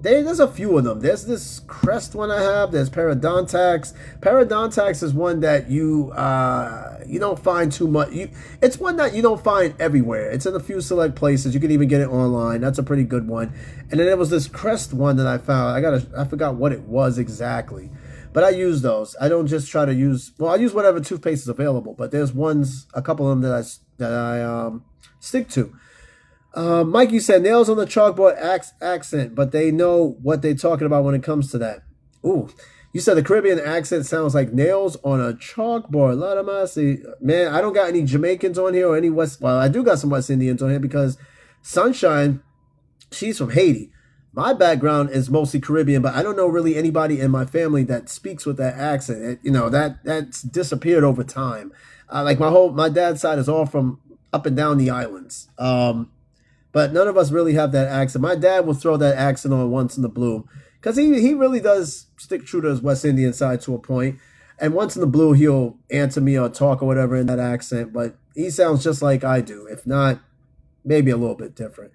there's a few of them. There's this Crest one I have. There's Parodontax. Parodontax is one that you don't find too much. It's one that you don't find everywhere. It's in a few select places. You can even get it online. That's a pretty good one. And then there was this Crest one that I found. I forgot what it was exactly. But I use those. I don't just try to use, I use whatever toothpaste is available. But there's a couple of them that I stick to. Mike, you said nails on the chalkboard accent, but they know what they're talking about when it comes to that. Ooh, you said the Caribbean accent sounds like nails on a chalkboard. Lot of mercy. Man, I don't got any Jamaicans on here or any well, I do got some West Indians on here because Sunshine, she's from Haiti. My background is mostly Caribbean, but I don't know really anybody in my family that speaks with that accent. That's disappeared over time. My dad's side is all from up and down the islands. But none of us really have that accent. My dad will throw that accent on once in the blue because he really does stick true to his West Indian side to a point. And once in the blue, he'll answer me or talk or whatever in that accent. But he sounds just like I do. If not, maybe a little bit different.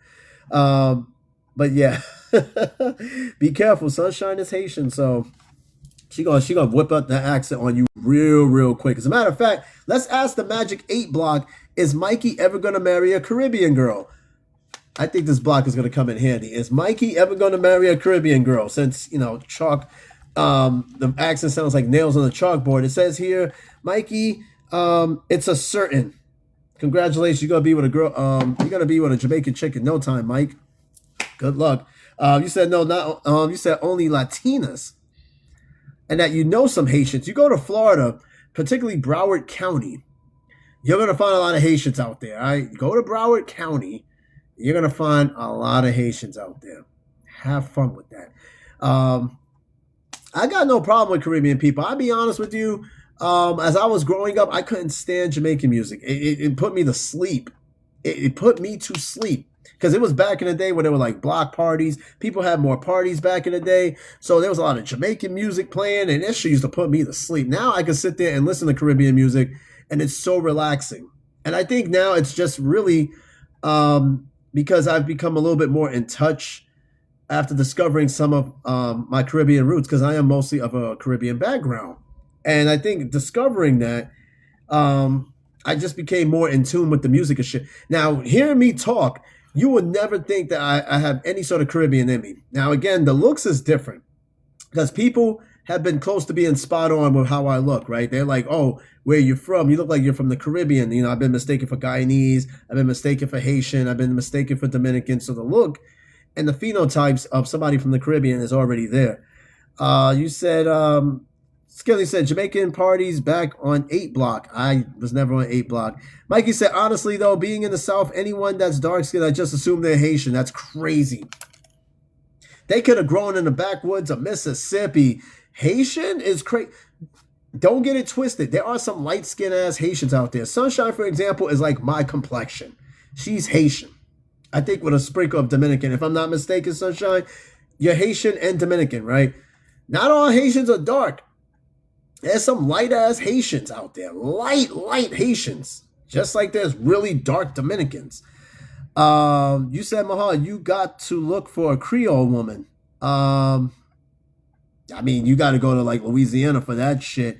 But yeah, be careful. Sunshine is Haitian, so she gonna whip up that accent on you real quick. As a matter of fact, let's ask the Magic 8 block. Is Mikey ever gonna marry a Caribbean girl? I think this block is gonna come in handy. Is Mikey ever gonna marry a Caribbean girl? Since chalk, the accent sounds like nails on the chalkboard. It says here, Mikey, it's a certain. Congratulations, you're gonna be with a girl. You're gonna be with a Jamaican chick in no time, Mike. Good luck. You said no, not. You said only Latinas, and that some Haitians. You go to Florida, particularly Broward County. You're gonna find a lot of Haitians out there. All right, go to Broward County. You're gonna find a lot of Haitians out there. Have fun with that. I got no problem with Caribbean people. I'll be honest with you. As I was growing up, I couldn't stand Jamaican music. It put me to sleep. It put me to sleep. Because it was back in the day when there were like block parties. People had more parties back in the day. So there was a lot of Jamaican music playing. And that shit used to put me to sleep. Now I can sit there and listen to Caribbean music. And it's so relaxing. And I think now it's just really because I've become a little bit more in touch after discovering some of my Caribbean roots. Because I am mostly of a Caribbean background. And I think discovering that, I just became more in tune with the music and shit. Now, hearing me talk, you would never think that I have any sort of Caribbean in me. Now, again, the looks is different because people have been close to being spot on with how I look, right? They're like, oh, where you from? You look like you're from the Caribbean. You know, I've been mistaken for Guyanese. I've been mistaken for Haitian. I've been mistaken for Dominican. So the look and the phenotypes of somebody from the Caribbean is already there. You said, Skilly said, Jamaican parties back on 8 Block. I was never on 8 Block. Mikey said, honestly, though, being in the South, anyone that's dark skinned, I just assume they're Haitian. That's crazy. They could have grown in the backwoods of Mississippi. Haitian is crazy. Don't get it twisted. There are some light skinned ass Haitians out there. Sunshine, for example, is like my complexion. She's Haitian. I think with a sprinkle of Dominican. If I'm not mistaken, Sunshine, you're Haitian and Dominican, right? Not all Haitians are dark. There's some light ass Haitians out there. Light Haitians. Just like there's really dark Dominicans. You said, Mahal, you got to look for a Creole woman. I mean, you got to go to like Louisiana for that shit.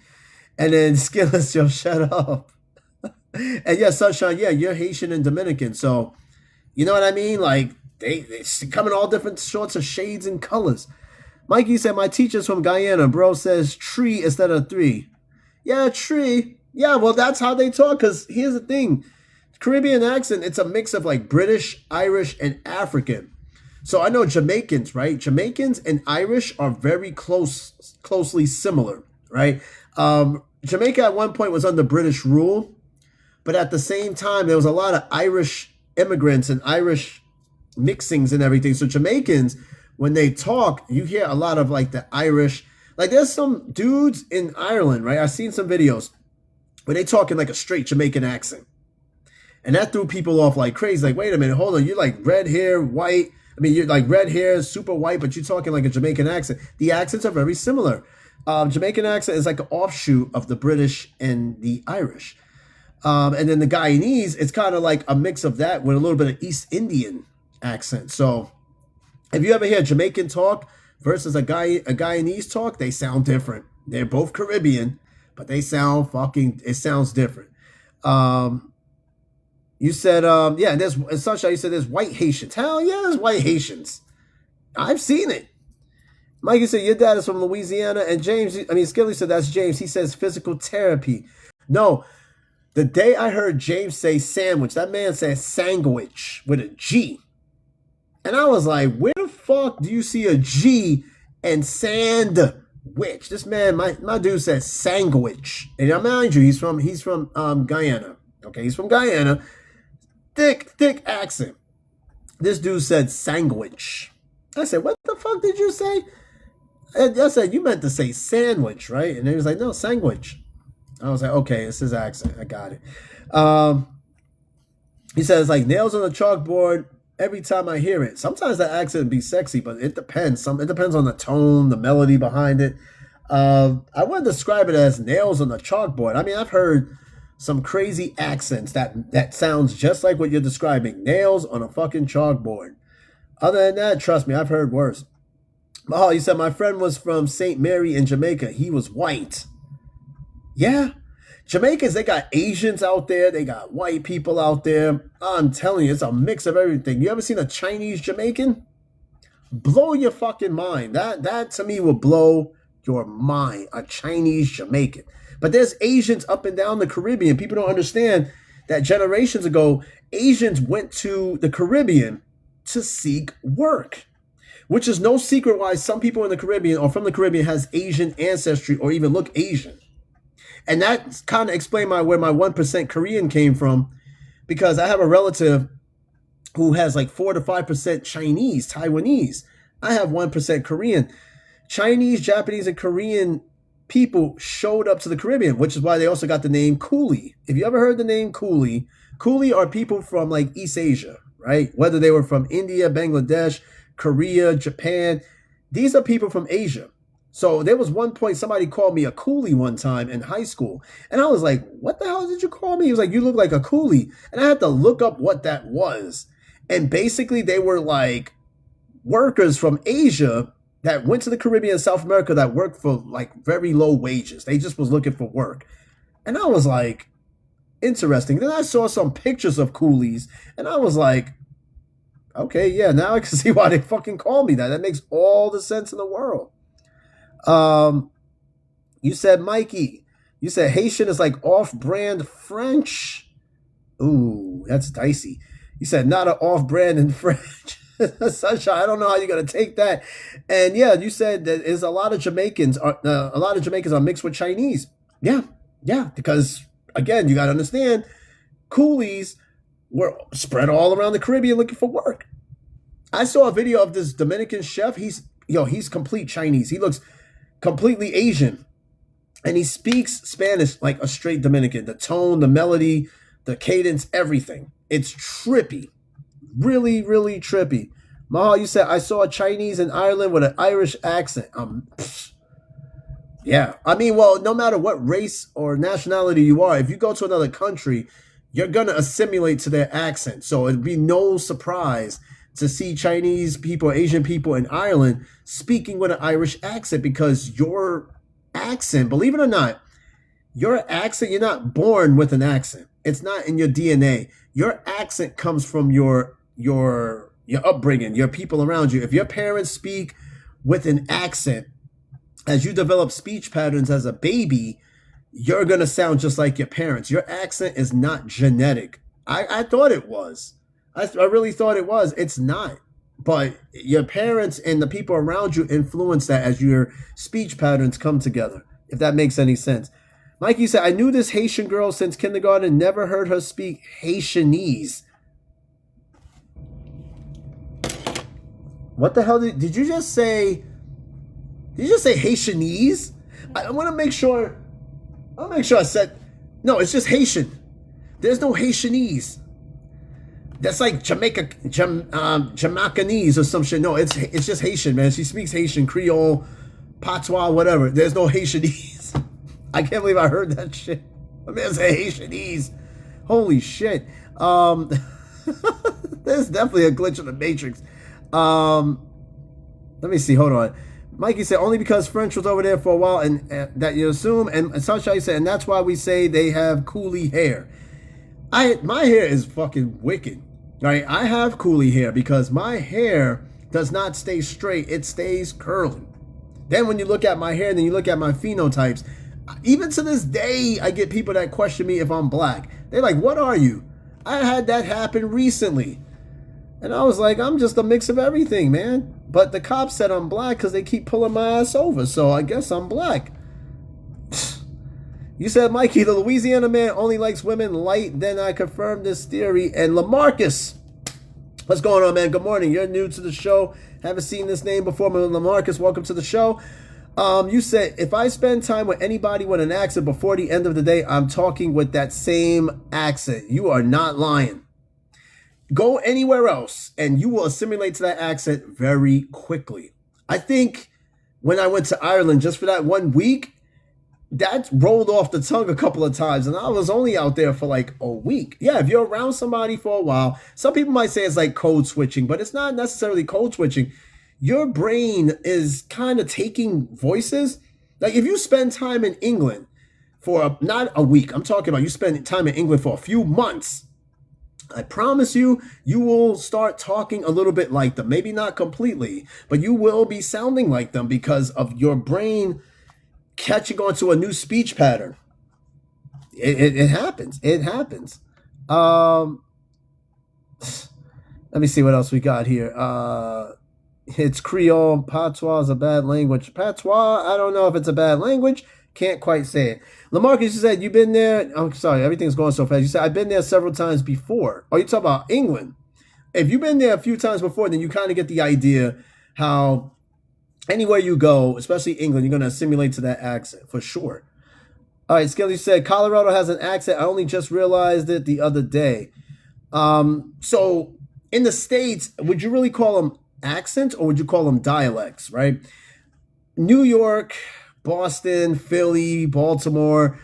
And then Skillets, yo, shut up. And yeah, Sunshine, yeah, you're Haitian and Dominican. So, you know what I mean? Like, they come in all different sorts of shades and colors. Mikey said, my teacher's from Guyana. Bro says tree instead of 3. Yeah, tree. Yeah, well, that's how they talk. Because here's the thing. Caribbean accent, it's a mix of like British, Irish, and African. So I know Jamaicans, right? Jamaicans and Irish are very closely similar, right? Jamaica at one point was under British rule. But at the same time, there was a lot of Irish immigrants and Irish mixings and everything. So Jamaicans, when they talk, you hear a lot of like the Irish. Like there's some dudes in Ireland, right? I've seen some videos where they talk in like a straight Jamaican accent. And that threw people off like crazy. Like, wait a minute, hold on. You're like red hair, white. I mean, you're like red hair, super white, but you're talking like a Jamaican accent. The accents are very similar. Jamaican accent is like an offshoot of the British and the Irish. And then the Guyanese, it's kind of like a mix of that with a little bit of East Indian accent. So if you ever hear Jamaican talk versus a Guyanese talk, they sound different. They're both Caribbean, but they sound it sounds different. You said, yeah, there's Sunshine, you said there's white Haitians. Hell yeah, there's white Haitians. I've seen it. Mikey said, your dad is from Louisiana. And Skilly said, that's James. He says physical therapy. No, the day I heard James say sandwich, that man said sandwich with a G. And I was like, where the fuck do you see a G and sandwich? This man, my dude says sandwich. And I mind you, he's from Guyana. Okay, he's from Guyana. Thick accent. This dude said sandwich. I said, what the fuck did you say? I said, you meant to say sandwich, right? And he was like, no, sandwich. I was like, okay, it's his accent. I got it. He says, like, nails on the chalkboard every time I hear it. Sometimes that accent be sexy, but it depends. It depends on the tone, the melody behind it. I wouldn't describe it as nails on the chalkboard. I mean, I've heard some crazy accents that sounds just like what you're describing. Nails on a fucking chalkboard. Other than that, trust me, I've heard worse. Oh, you said my friend was from St. Mary in Jamaica. He was white. Yeah. Jamaicans, they got Asians out there. They got white people out there. I'm telling you, it's a mix of everything. You ever seen a Chinese Jamaican? Blow your fucking mind. That to me will blow your mind. A Chinese Jamaican. But there's Asians up and down the Caribbean. People don't understand that generations ago, Asians went to the Caribbean to seek work, which is no secret why some people in the Caribbean or from the Caribbean has Asian ancestry or even look Asian. And that kind of explained where my 1% Korean came from, because I have a relative who has like 4 to 5% Chinese, Taiwanese. I have 1% Korean. Chinese, Japanese, and Korean people showed up to the Caribbean, which is why they also got the name Coolie. If you ever heard the name Coolie, Coolie are people from like East Asia, right? Whether they were from India, Bangladesh, Korea, Japan, these are people from Asia. So there was one point somebody called me a coolie one time in high school. And I was like, what the hell did you call me? He was like, you look like a coolie. And I had to look up what that was. And basically they were like workers from Asia that went to the Caribbean and South America that worked for like very low wages. They just was looking for work. And I was like, interesting. Then I saw some pictures of coolies and I was like, okay, yeah, now I can see why they fucking call me that. That makes all the sense in the world. You said, Mikey, you said Haitian is like off-brand French. Ooh, that's dicey. You said not an off-brand in French. Sunshine, I don't know how you're gonna take that. And yeah, you said that is a lot of Jamaicans are mixed with Chinese. Yeah, because again, you gotta understand, coolies were spread all around the Caribbean looking for work. I saw a video of this Dominican chef. He's complete Chinese. He looks completely Asian. And he speaks Spanish like a straight Dominican. The tone, the melody, the cadence, everything. It's trippy. Really, really trippy. Mahal, you said, I saw a Chinese in Ireland with an Irish accent. Yeah. I mean, well, no matter what race or nationality you are, if you go to another country, you're going to assimilate to their accent. So it'd be no surprise to see Chinese people, Asian people in Ireland speaking with an Irish accent, because your accent, believe it or not, your accent, you're not born with an accent. It's not in your DNA. Your accent comes from your upbringing, your people around you. If your parents speak with an accent, as you develop speech patterns as a baby, you're going to sound just like your parents. Your accent is not genetic. I thought it was. I really thought it was. It's not. But your parents and the people around you influence that as your speech patterns come together, if that makes any sense. Mikey said, I knew this Haitian girl since kindergarten, never heard her speak Haitianese. What the hell did you just say? Did you just say Haitianese? I want to make sure. I'll make sure I said, no, it's just Haitian. There's no Haitianese. That's like Jamaicanese or some shit. No, it's just Haitian, man. She speaks Haitian, Creole, Patois, whatever. There's no Haitianese. I can't believe I heard that shit. I mean, it's Haitianese. Holy shit. There's definitely a glitch in the Matrix. Let me see. Hold on. Mikey said, only because French was over there for a while, and that you assume. And Sunshine said, and that's why we say they have coolie hair. My hair is fucking wicked. Right? I have coolie hair because my hair does not stay straight. It stays curly. Then when you look at my hair and then you look at my phenotypes, even to this day, I get people that question me if I'm black. They're like, what are you? I had that happen recently. And I was like, I'm just a mix of everything, man. But the cops said I'm black because they keep pulling my ass over. So I guess I'm black. You said, Mikey, the Louisiana man only likes women light. Then I confirmed this theory. And LaMarcus, what's going on, man? Good morning. You're new to the show. Haven't seen this name before. LaMarcus, welcome to the show. You said, if I spend time with anybody with an accent before the end of the day, I'm talking with that same accent. You are not lying. Go anywhere else and you will assimilate to that accent very quickly. I think when I went to Ireland just for that 1 week, that rolled off the tongue a couple of times, and I was only out there for like a week. Yeah, if you're around somebody for a while, some people might say it's like code switching, but it's not necessarily code switching. Your brain is kind of taking voices. Like if you spend time in England for not a week, I'm talking about you spend time in England for a few months, I promise you, you will start talking a little bit like them. Maybe not completely, but you will be sounding like them because of your brain catching on to a new speech pattern. It happens. It happens. Let me see what else we got here. It's Creole. Patois is a bad language. Patois, I don't know if it's a bad language. Can't quite say it. LaMarcus, you said you've been there. I'm sorry, everything's going so fast. You said I've been there several times before. Oh, you talk about England. If you've been there a few times before, then you kind of get the idea how anywhere you go, especially England, you're going to assimilate to that accent for sure. All right, Skilly said Colorado has an accent. I only just realized it the other day. So in the States, would you really call them accents or would you call them dialects, right? New York, Boston, Philly, Baltimore,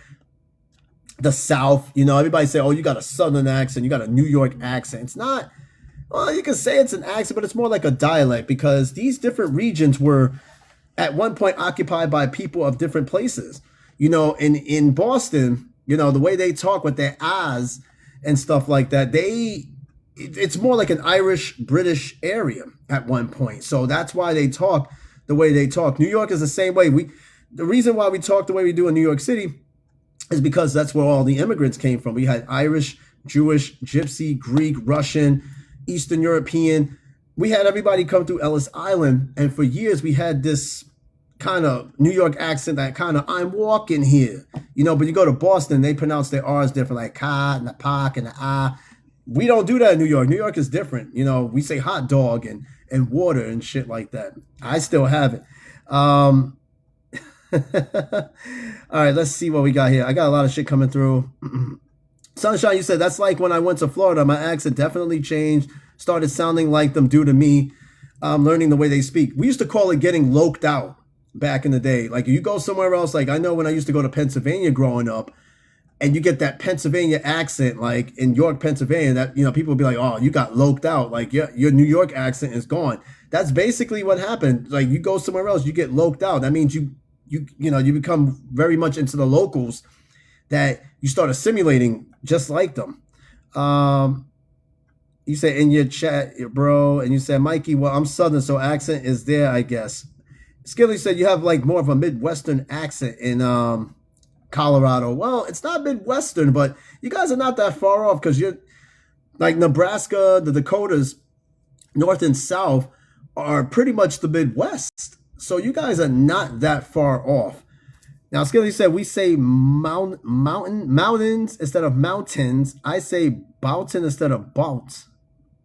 the South, everybody say, oh, you got a Southern accent, you got a New York accent. It's not, well, you can say it's an accent, but it's more like a dialect because these different regions were at one point occupied by people of different places. You know, in Boston, you know, the way they talk with their ahs and stuff like that, it's more like an Irish British area at one point. So that's why they talk the way they talk. New York is the same way. The reason why we talk the way we do in New York City is because that's where all the immigrants came from. We had Irish, Jewish, Gypsy, Greek, Russian, Eastern European. We had everybody come through Ellis Island, and for years we had this kind of New York accent, that kind of I'm walking here, you know. But you go to Boston, they pronounce their R's different, like ka and the pak and the ah. We don't do that in New York. New York is different, you know. We say hot dog and water and shit like that. I still have it. All right, let's see what we got here. I got a lot of shit coming through. Sunshine, you said, that's like when I went to Florida. My accent definitely changed. Started sounding like them due to me learning the way they speak. We used to call it getting loked out back in the day. Like, you go somewhere else. Like, I know when I used to go to Pennsylvania growing up, and you get that Pennsylvania accent, like in York, Pennsylvania, that, you know, people would be like, oh, you got loked out. Like, your New York accent is gone. That's basically what happened. Like, you go somewhere else, you get loked out. That means you become very much into the locals, that you start assimilating just like them. You say in your chat, bro, and you said, Mikey, well, I'm Southern, so accent is there, I guess. Skilly said you have like more of a Midwestern accent in Colorado. Well, it's not Midwestern, but you guys are not that far off, because you're like Nebraska, the Dakotas, North and South are pretty much the Midwest. So you guys are not that far off. Now, Skilly said we say mountains instead of mountains. I say Boughton instead of bounce.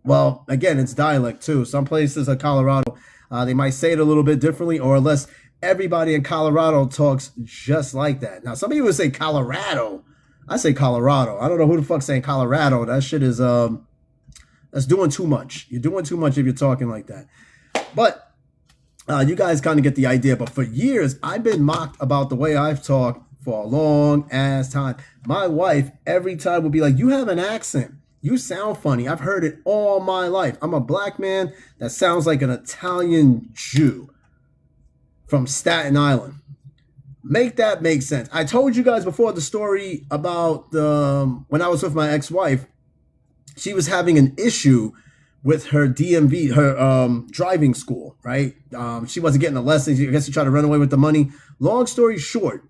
Well, again, it's dialect too. Some places of Colorado, they might say it a little bit differently, or unless everybody in Colorado talks just like that. Now, some people would say Colorado. I say Colorado. I don't know who the fuck's saying Colorado. That shit is that's doing too much. You're doing too much if you're talking like that. But you guys kind of get the idea. But for years, I've been mocked about the way I've talked for a long ass time. My wife every time would be like, you have an accent. You sound funny. I've heard it all my life. I'm a black man that sounds like an Italian Jew from Staten Island. Make that make sense. I told you guys before the story about when I was with my ex-wife. She was having an issue with her DMV, her driving school, right? She wasn't getting the lessons. I guess she tried to run away with the money. Long story short,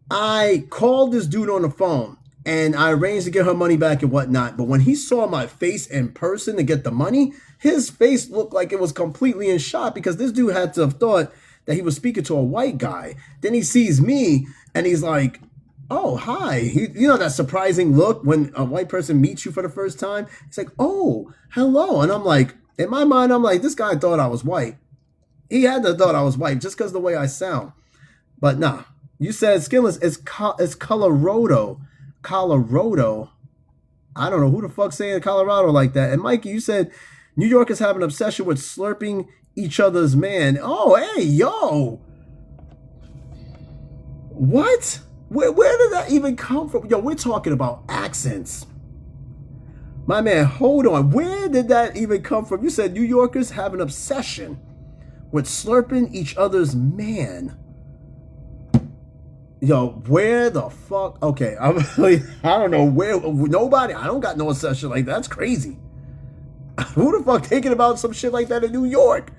I called this dude on the phone and I arranged to get her money back and whatnot. But when he saw my face in person to get the money, his face looked like it was completely in shock, because this dude had to have thought that he was speaking to a white guy. Then he sees me and he's like, oh, hi. You know that surprising look when a white person meets you for the first time? It's like, oh, hello. And I'm like, in my mind, I'm like, this guy thought I was white. He had to have thought I was white just because of the way I sound. But nah, you said Skinless, it's Colorado. Colorado. I don't know who the fuck's saying Colorado like that. And Mikey, you said New Yorkers have an obsession with slurping each other's man. Oh, hey, yo. What? Where did that even come from? Yo, we're talking about accents. My man, hold on. Where did that even come from? You said New Yorkers have an obsession with slurping each other's man. Yo, where the fuck? Okay, I don't know where. Nobody. I don't got no obsession like that. That's crazy. Who the fuck thinking about some shit like that in New York?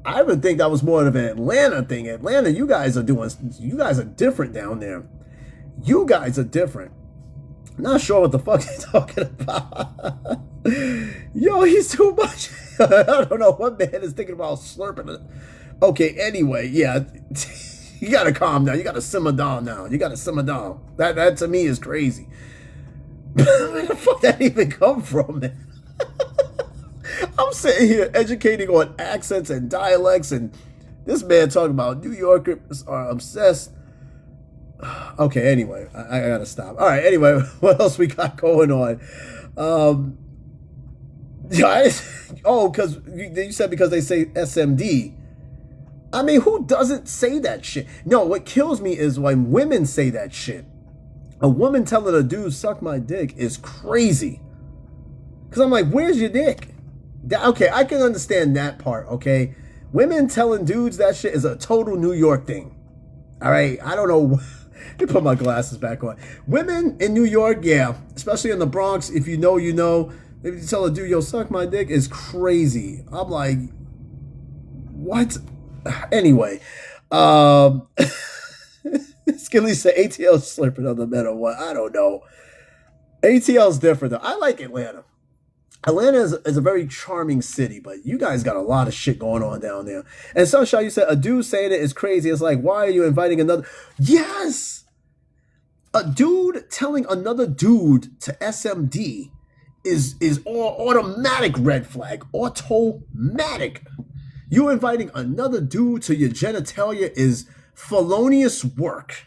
I would think that was more of an Atlanta thing. Atlanta, you guys are different down there. You guys are different. Not sure what the fuck he's talking about. Yo, he's too much. I don't know what man is thinking about slurping it. Okay, anyway, yeah. You gotta calm down. You gotta simmer down now. You gotta simmer down. That to me is crazy. Where the fuck that even come from, man? I'm sitting here educating on accents and dialects, and this man talking about New Yorkers are obsessed. Okay, anyway, I gotta stop. All right, anyway, what else we got going on? Because you said because they say SMD. I mean, who doesn't say that shit? No, what kills me is when women say that shit. A woman telling a dude, suck my dick, is crazy. Because I'm like, where's your dick? Okay, I can understand that part, okay? Women telling dudes that shit is a total New York thing. All right, I don't know. Let me put my glasses back on. Women in New York, yeah, especially in the Bronx, if you know, you know. If you tell a dude, yo, suck my dick, is crazy. I'm like, what? Anyway, Skilly said ATL slurping on the metal. What? I don't know. ATL's different though. I like Atlanta. Atlanta is a very charming city, but you guys got a lot of shit going on down there. And Sunshine, you said a dude saying it is crazy. It's like, why are you inviting another? Yes! A dude telling another dude to SMD is all automatic red flag. Automatic. You inviting another dude to your genitalia is felonious work.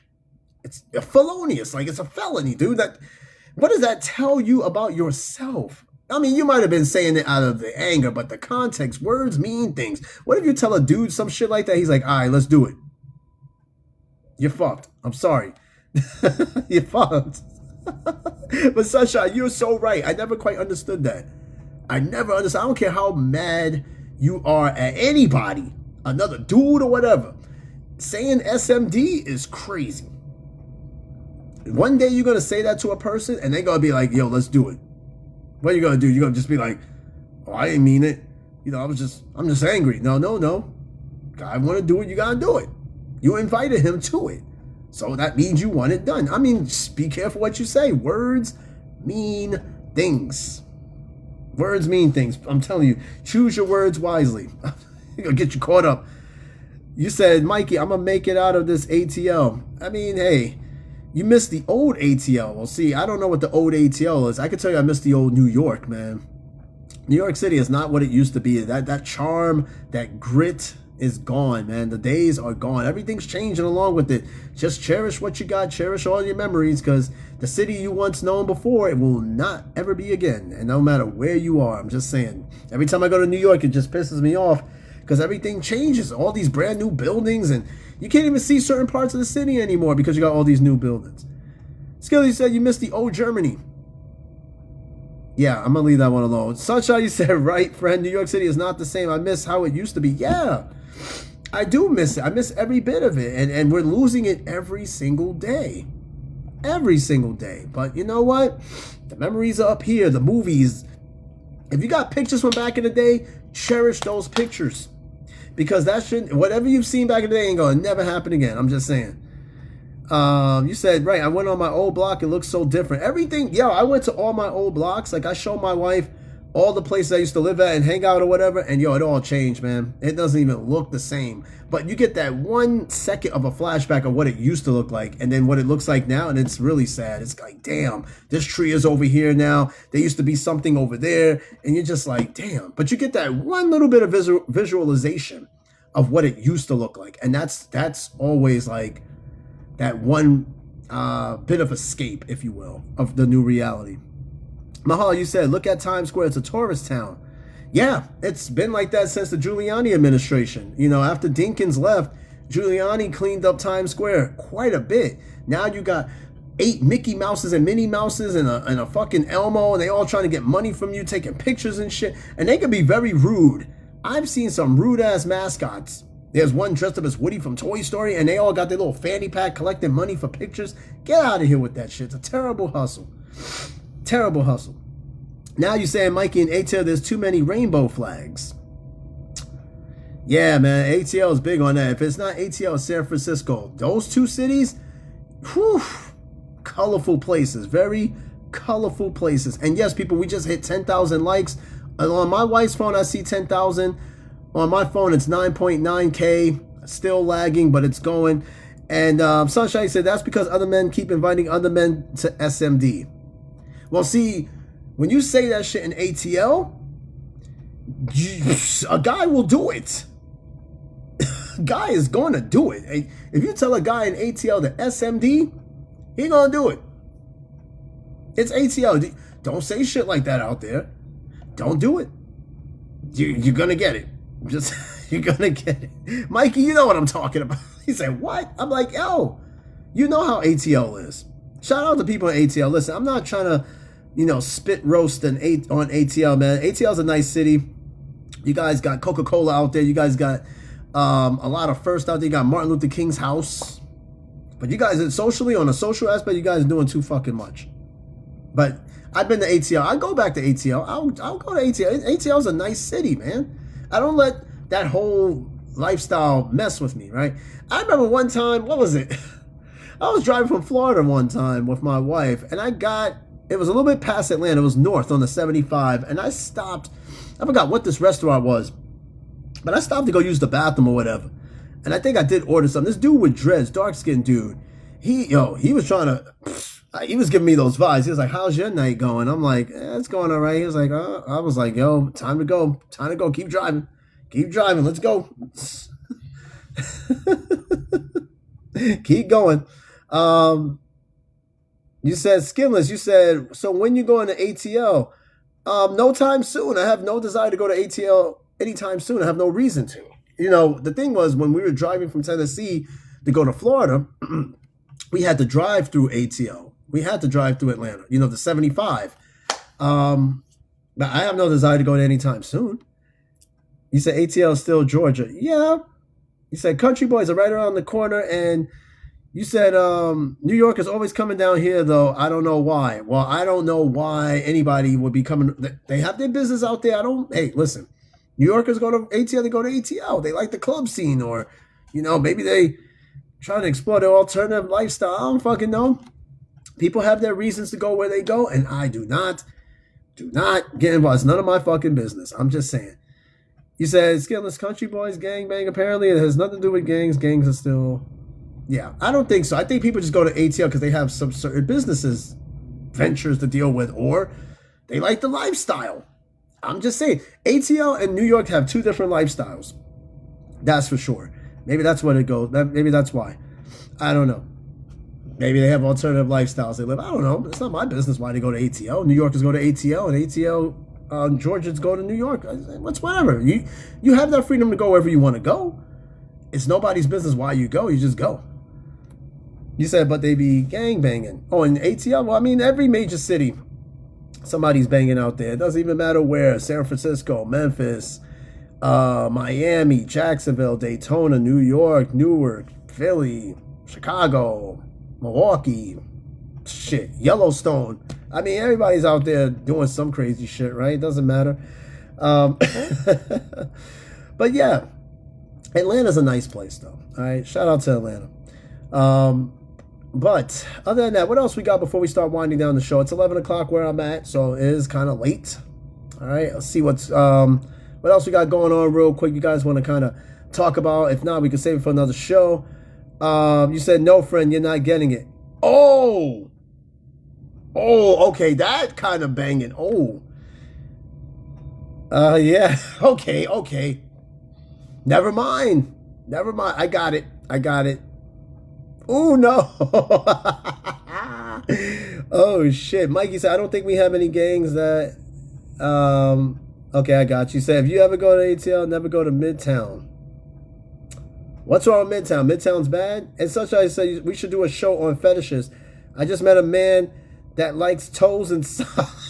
It's felonious. Like, it's a felony, dude. What does that tell you about yourself? I mean, you might have been saying it out of the anger, but the context, words mean things. What if you tell a dude some shit like that? He's like, all right, let's do it. You're fucked. I'm sorry. You're fucked. But Sunshine, you're so right. I never quite understood that. I never understood. I don't care how mad you are at anybody, another dude or whatever. Saying SMD is crazy. One day you're going to say that to a person and they're going to be like, yo, let's do it. What are you going to do? You're going to just be like, oh, I didn't mean it. You know, I'm just angry. No. I want to do it. You got to do it. You invited him to it. So that means you want it done. I mean, just be careful what you say. Words mean things. Words mean things. I'm telling you, choose your words wisely. You're going to get you caught up. You said, Mikey, I'm going to make it out of this ATL. I mean, hey, you missed the old ATL. Well, see, I don't know what the old ATL is. I can tell you I missed the old New York, man. New York City is not what it used to be. That charm, that grit is gone, man. The days are gone. Everything's changing along with it. Just cherish what you got. Cherish all your memories, because the city you once known before, it will not ever be again. And no matter where you are, I'm just saying. Every time I go to New York, it just pisses me off because everything changes. All these brand new buildings, and you can't even see certain parts of the city anymore because you got all these new buildings. Skilly said you missed the old Germany. Yeah, I'm going to leave that one alone. Sunshine, you said, right, friend, New York City is not the same. I miss how it used to be. Yeah, I do miss it. I miss every bit of it. And we're losing it every single day. Every single day. But you know what? The memories are up here. The movies. If you got pictures from back in the day, cherish those pictures. Because that shit, whatever you've seen back in the day ain't going to never happen again. I'm just saying. You said, right, I went on my old block. It looks so different. Everything, yo, I went to all my old blocks. Like, I showed my wife all the places I used to live at and hang out or whatever. And, yo, it all changed, man. It doesn't even look the same. But you get that 1 second of a flashback of what it used to look like and then what it looks like now. And it's really sad. It's like, damn, this tree is over here now. There used to be something over there. And you're just like, damn. But you get that one little bit of visualization of what it used to look like. And that's always like that one bit of escape, if you will, of the new reality. Mahal, you said, look at Times Square. It's a tourist town. Yeah, it's been like that since the Giuliani administration. You know, after Dinkins left, Giuliani cleaned up Times Square quite a bit. Now you got 8 Mickey Mouses and Minnie Mouses and a fucking Elmo, and they all trying to get money from you, taking pictures and shit. And they can be very rude. I've seen some rude-ass mascots. There's one dressed up as Woody from Toy Story, and they all got their little fanny pack collecting money for pictures. Get out of here with that shit. It's a terrible hustle. Terrible hustle. Now you're saying, Mikey, in ATL, there's too many rainbow flags. Yeah, man, ATL is big on that. If it's not ATL, it's San Francisco. Those two cities, whew, colorful places. Very colorful places. And yes, people, we just hit 10,000 likes. And on my wife's phone, I see 10,000. On my phone, it's 9.9K. Still lagging, but it's going. And Sunshine said, that's because other men keep inviting other men to SMD. Well, see, when you say that shit in ATL, a guy will do it. Guy is going to do it. If you tell a guy in ATL to SMD, he going to do it. It's ATL. Don't say shit like that out there. Don't do it. You're going to get it. You're going to get it. Mikey, you know what I'm talking about. He said, what? I'm like, yo, you know how ATL is. Shout out to people in ATL. Listen, I'm not trying to, spit roast on ATL, man. ATL is a nice city. You guys got Coca-Cola out there. You guys got A lot of first out there. You got Martin Luther King's house. But you guys, socially, on a social aspect, you guys are doing too fucking much. But I've been to ATL. I go back to ATL. I'll go to ATL. ATL is a nice city, man. I don't let that whole lifestyle mess with me, right? I remember one time, what was it? I was driving from Florida one time with my wife, and it was a little bit past Atlanta. It was north on the 75, and I stopped. I forgot what this restaurant was, but I stopped to go use the bathroom or whatever. And I think I did order something. This dude with dreads, dark-skinned dude, he was trying to, he was giving me those vibes. He was like, how's your night going? I'm like, it's going all right. He was like, I was like, yo, time to go. Keep driving. Let's go. Keep going. You said skinless. You said, so when you going to ATL? No time soon. I have no desire to go to ATL anytime soon. I have no reason to. You know, the thing was, when we were driving from Tennessee to go to Florida, we had to drive through ATL. We had to drive through Atlanta, you know, the 75. But I have no desire to go to anytime soon. You said ATL is still Georgia. Yeah. You said country boys are right around the corner. And you said New York is always coming down here, though. I don't know why. Well, I don't know why anybody would be coming. They have their business out there. Hey, listen. New Yorkers go to ATL, they go to ATL. They like the club scene, or, you know, maybe they trying to explore their alternative lifestyle. I don't fucking know. People have their reasons to go where they go, and I do not get involved. It's none of my fucking business. I'm just saying. You said skinless country boys gangbang. Apparently, it has nothing to do with gangs. Gangs are still, yeah. I don't think so. I think people just go to ATL because they have some certain businesses, ventures to deal with, or they like the lifestyle. I'm just saying, ATL and New York have two different lifestyles. That's for sure. Maybe that's what it goes. Maybe that's why. I don't know. Maybe they have alternative lifestyles they live. I don't know. It's not my business why they go to ATL. New Yorkers go to ATL, and ATL Georgians go to New York. What's whatever. You have that freedom to go wherever you want to go. It's nobody's business why you go. You just go. You said, but they be gang banging. Oh, in ATL? Well, I mean, every major city, somebody's banging out there. It doesn't even matter where. San Francisco, Memphis, Miami, Jacksonville, Daytona, New York, Newark, Philly, Chicago, Milwaukee, shit, Yellowstone. I mean, everybody's out there doing some crazy shit, right? It doesn't matter. But yeah, Atlanta's a nice place, though. All right, shout out to Atlanta. But other than that, what else we got before we start winding down the show? It's 11 o'clock where I'm at, so it is kind of late. All right, let's see what else we got going on real quick. You guys want to kind of talk about? If not, we can save it for another show. You said, no, friend, you're not getting it. Oh, okay, that kind of banging. Oh, yeah, okay. Never mind. I got it. Oh, no. Oh, shit. Mikey said, I don't think we have any gangs that... Okay, I got you. Said, if you ever go to ATL, never go to Midtown. What's wrong with Midtown? Midtown's bad? And such, I say we should do a show on fetishes. I just met a man that likes toes and socks.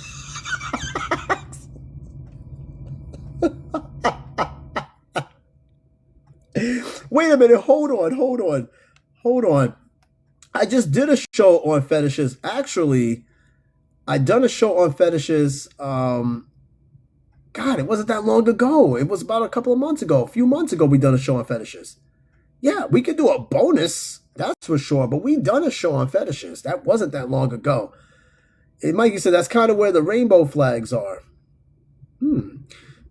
Wait a minute. Hold on. I just did a show on fetishes. Actually, I done a show on fetishes. God, it wasn't that long ago. It was about a couple of months ago. A few months ago, we done a show on fetishes. Yeah, we could do a bonus. That's for sure. But we done a show on fetishes. That wasn't that long ago. And Mikey said that's kind of where the rainbow flags are.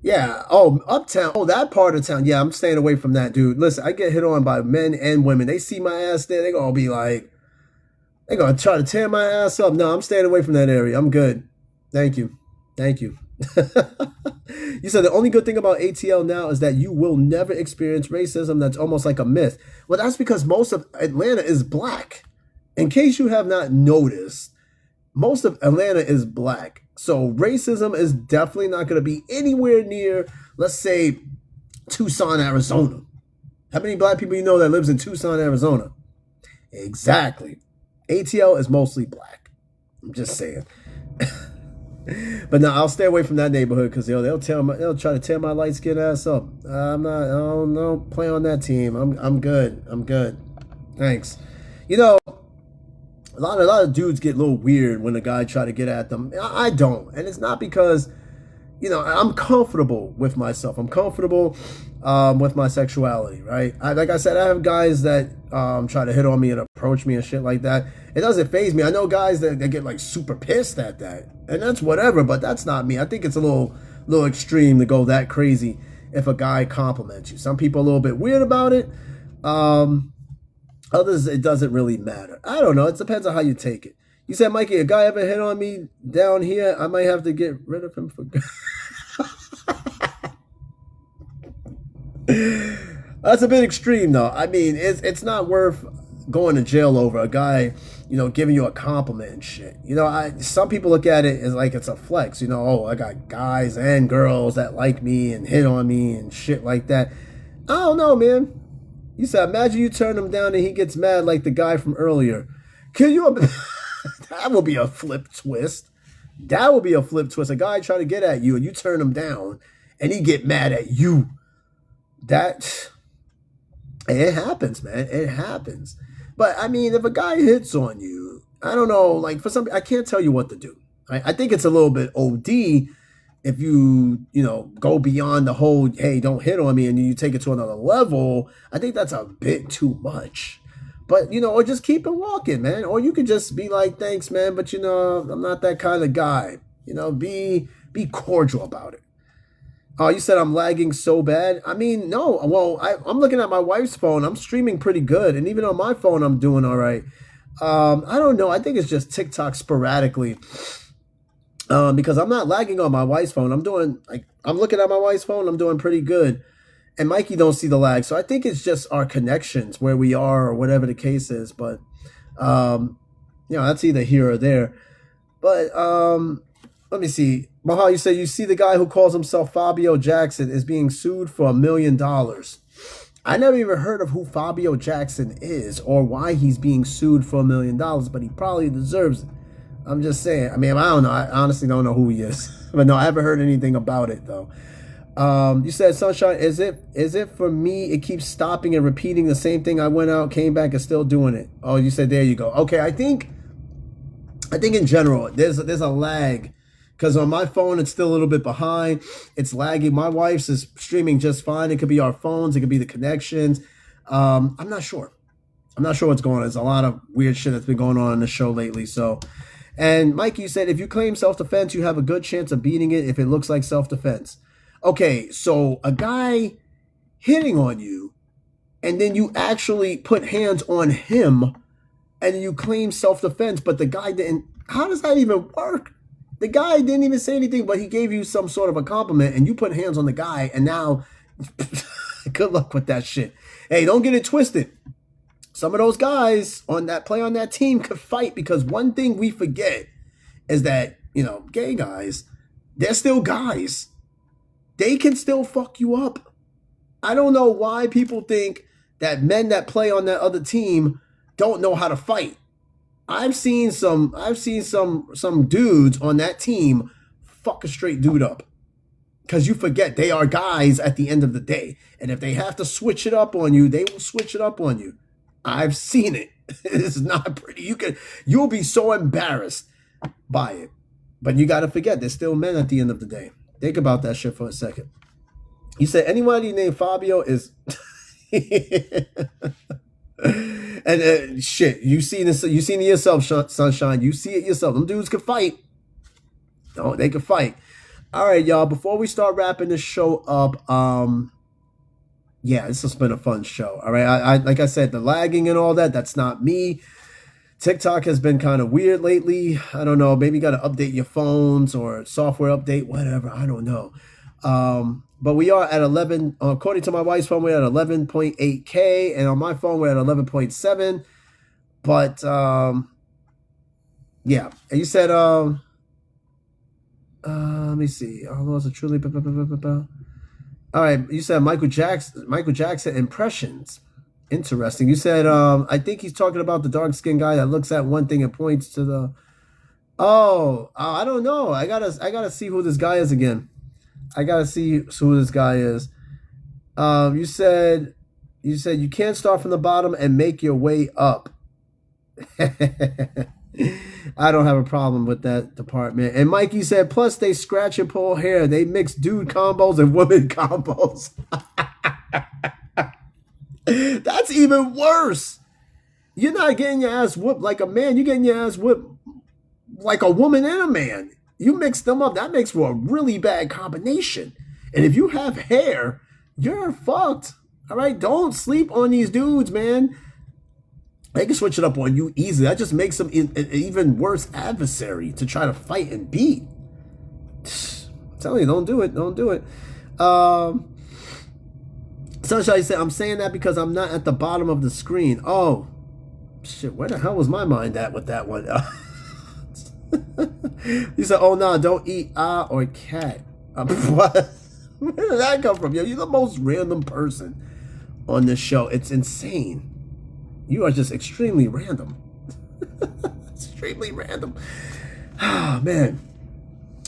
Yeah. Oh, uptown. Oh, that part of town. Yeah, I'm staying away from that, dude. Listen, I get hit on by men and women. They see my ass there. They're going to be like, they're going to try to tear my ass up. No, I'm staying away from that area. I'm good. Thank you. You said the only good thing about ATL now is that you will never experience racism. That's almost like a myth. Well, that's because most of Atlanta is black. In case you have not noticed, most of Atlanta is black. So racism is definitely not going to be anywhere near, let's say, Tucson, Arizona. How many black people you know that lives in Tucson, Arizona? Exactly. ATL is mostly black. I'm just saying. But no, I'll stay away from that neighborhood because they'll try to tear my light skin ass up. I don't know, play on that team. I'm good. I'm good. Thanks. You know, a lot of dudes get a little weird when a guy try to get at them. I don't, and it's not because I'm comfortable with myself. I'm comfortable with my sexuality, right? Like I said, I have guys that try to hit on me and approach me and shit like that. It doesn't faze me. I know guys that get like super pissed at that, and that's whatever. But that's not me. I think it's a little extreme to go that crazy if a guy compliments you. Some people are a little bit weird about it. Others, it doesn't really matter. I don't know. It depends on how you take it. You said, Mikey, a guy ever hit on me down here, I might have to get rid of him for good. That's a bit extreme, though. I mean, it's not worth going to jail over a guy, giving you a compliment and shit. Some people look at it as like it's a flex. Oh, I got guys and girls that like me and hit on me and shit like that. I don't know, man. You said, imagine you turn him down and he gets mad like the guy from earlier. Can you? That will be a flip twist. That will be a flip twist. A guy try to get at you and you turn him down and he get mad at you. It happens, man. It happens. But I mean, if a guy hits on you, I don't know, like for some, I can't tell you what to do. I think it's a little bit OD if you go beyond the whole, hey, don't hit on me, and you take it to another level. I think that's a bit too much. But, or just keep it walking, man. Or you could just be like, thanks, man, but, I'm not that kind of guy. Be cordial about it. Oh, you said I'm lagging so bad? I mean, no. Well, I'm looking at my wife's phone. I'm streaming pretty good. And even on my phone, I'm doing all right. I don't know. I think it's just TikTok sporadically. Because I'm not lagging on my wife's phone. I'm looking at my wife's phone. I'm doing pretty good. And Mikey don't see the lag. So I think it's just our connections where we are or whatever the case is. But, that's either here or there. But let me see. Mahal, you say you see the guy who calls himself Fabio Jackson is being sued for $1 million. I never even heard of who Fabio Jackson is or why he's being sued for $1 million, but he probably deserves it. I'm just saying. I mean, I don't know. I honestly don't know who he is. But no, I haven't heard anything about it, though. You said, Sunshine, is it for me? It keeps stopping and repeating the same thing. I went out, came back, and still doing it. Oh, you said, there you go. Okay, I think in general, there's a lag. Because on my phone, it's still a little bit behind. It's lagging. My wife's is streaming just fine. It could be our phones. It could be the connections. I'm not sure. I'm not sure what's going on. There's a lot of weird shit that's been going on in the show lately. So, and Mike, you said, if you claim self-defense, you have a good chance of beating it if it looks like self-defense. Okay, so a guy hitting on you, and then you actually put hands on him, and you claim self-defense, but the guy didn't. How does that even work? The guy didn't even say anything, but he gave you some sort of a compliment, and you put hands on the guy, and now, good luck with that shit. Hey, don't get it twisted. Some of those guys on that team could fight, because one thing we forget is that, gay guys, they're still guys. They can still fuck you up. I don't know why people think that men that play on that other team don't know how to fight. I've seen some dudes on that team fuck a straight dude up. Because you forget they are guys at the end of the day. And if they have to switch it up on you, they will switch it up on you. I've seen it. It's not pretty. You'll be so embarrassed by it. But you got to forget, they're still men at the end of the day. Think about that shit for a second. You said anybody named Fabio is... And shit, you seen it yourself, Sunshine. You see it yourself. Them dudes can fight. No, they can fight. All right, y'all. Before we start wrapping this show up, yeah, this has been a fun show. All right, I like I said, the lagging and all that. That's not me. TikTok has been kind of weird lately. I don't know. Maybe you got to update your phones or software update, whatever. I don't know. But we are at 11, according to my wife's phone, we're at 11.8K. And on my phone, we're at 11.7. But, yeah. And you said, let me see. Our laws are truly... All right. You said Michael Jackson impressions. Interesting. You said, I think he's talking about the dark-skinned guy that looks at one thing and points to the... Oh, I don't know. I gotta see who this guy is again. I gotta see who this guy is. You said you can't start from the bottom and make your way up. I don't have a problem with that department. And Mikey said, plus they scratch and pull hair. They mix dude combos and women combos. That's even worse. You're not getting your ass whooped like a man. You're getting your ass whooped like a woman and a man. You mix them up. That makes for a really bad combination. And if you have hair, you're fucked. All right? Don't sleep on these dudes, man. They can switch it up on you easily. That just makes them an even worse adversary to try to fight and beat. I'm telling you, don't do it. Don't do it. Sunshine said, I'm saying that because I'm not at the bottom of the screen. Oh, shit. Where the hell was my mind at with that one? You said, oh, no, don't eat or cat. What? Where did that come from? Yo, you're the most random person on this show. It's insane. You are just extremely random. Extremely random. Ah, man.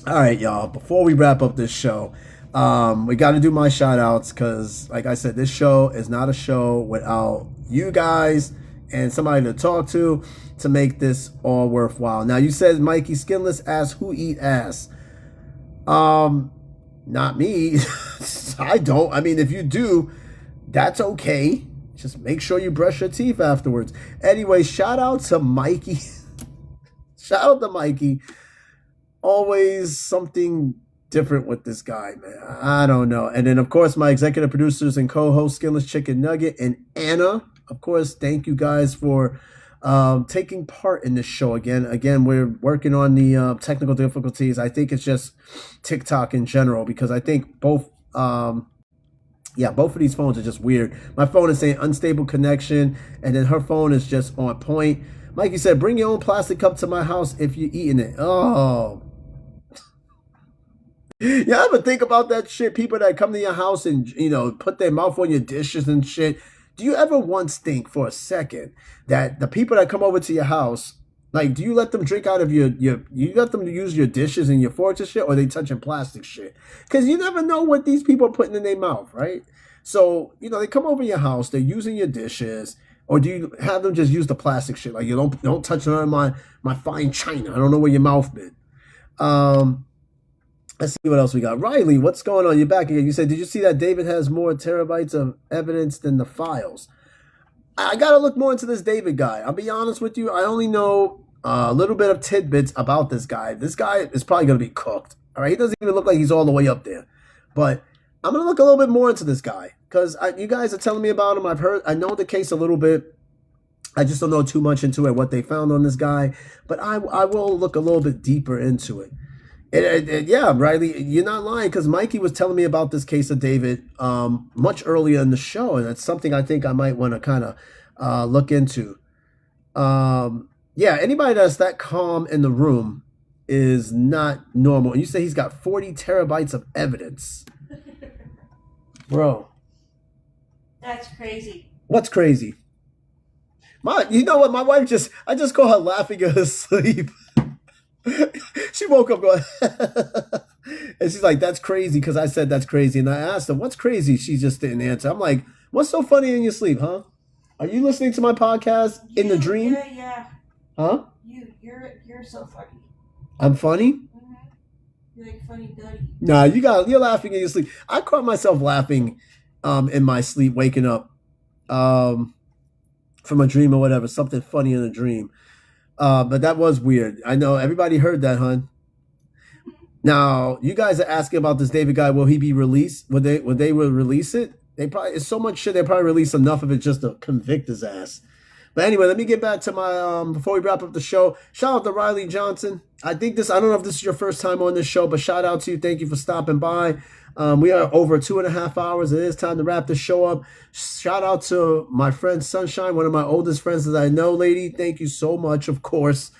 All right, y'all. Before we wrap up this show, we got to do my shout outs because, like I said, this show is not a show without you guys and somebody to talk to make this all worthwhile. Now, you said Mikey Skinless asked who eat ass. Not me. I don't. I mean, if you do, that's okay. Just make sure you brush your teeth afterwards. Anyway, shout out to Mikey. Shout out to Mikey. Always something different with this guy, man. I don't know. And then, of course, my executive producers and co-host, Skinless Chicken Nugget and Anna. Of course, thank you guys for taking part in this show again. Again, we're working on the technical difficulties. I think it's just TikTok in general because I think both of these phones are just weird. My phone is saying unstable connection, and then her phone is just on point. Mikey said, bring your own plastic cup to my house if you're eating it. Oh. You ever think about that shit? People that come to your house and, put their mouth on your dishes and shit. Do you ever once think for a second that the people that come over to your house, like, do you let them drink out of you let them use your dishes and your forks and shit, or they touching plastic shit? Because you never know what these people are putting in their mouth, right? So, they come over your house, they're using your dishes, or do you have them just use the plastic shit? Like, you don't touch none of my fine china. I don't know where your mouth been. Let's see what else we got. Riley, what's going on? You're back again. You said, did you see that David has more terabytes of evidence than the files? I got to look more into this David guy. I'll be honest with you. I only know a little bit of tidbits about this guy. This guy is probably going to be cooked. All right. He doesn't even look like he's all the way up there. But I'm going to look a little bit more into this guy because you guys are telling me about him. I know the case a little bit. I just don't know too much into it, what they found on this guy. But I will look a little bit deeper into it. Yeah, Riley, you're not lying because Mikey was telling me about this case of David much earlier in the show, and that's something I think I might want to kind of look into. Yeah, anybody that's that calm in the room is not normal. And you say he's got 40 terabytes of evidence. Bro. That's crazy. What's crazy? You know what? My wife I just call her laughing in her sleep. She woke up going, and she's like, that's crazy because I said that's crazy. And I asked her, what's crazy? She just didn't answer. I'm like, what's so funny in your sleep, huh? Are you listening to my podcast in the dream? Yeah. Huh? You're so funny. I'm funny? Mm-hmm. You're like funny Duddy. Nah, you're laughing in your sleep. I caught myself laughing in my sleep, waking up from a dream or whatever, something funny in a dream. But that was weird. I know everybody heard that, hun. Now, you guys are asking about this David guy. Will he be released? Would they release it? It's so much shit. They probably release enough of it just to convict his ass. But anyway, let me get back to my, before we wrap up the show, shout out to Riley Johnson. I don't know if this is your first time on this show, but shout out to you. Thank you for stopping by. We are over 2.5 hours. It is time to wrap the show up. Shout out to my friend Sunshine, one of my oldest friends that I know, lady. Thank you so much, of course,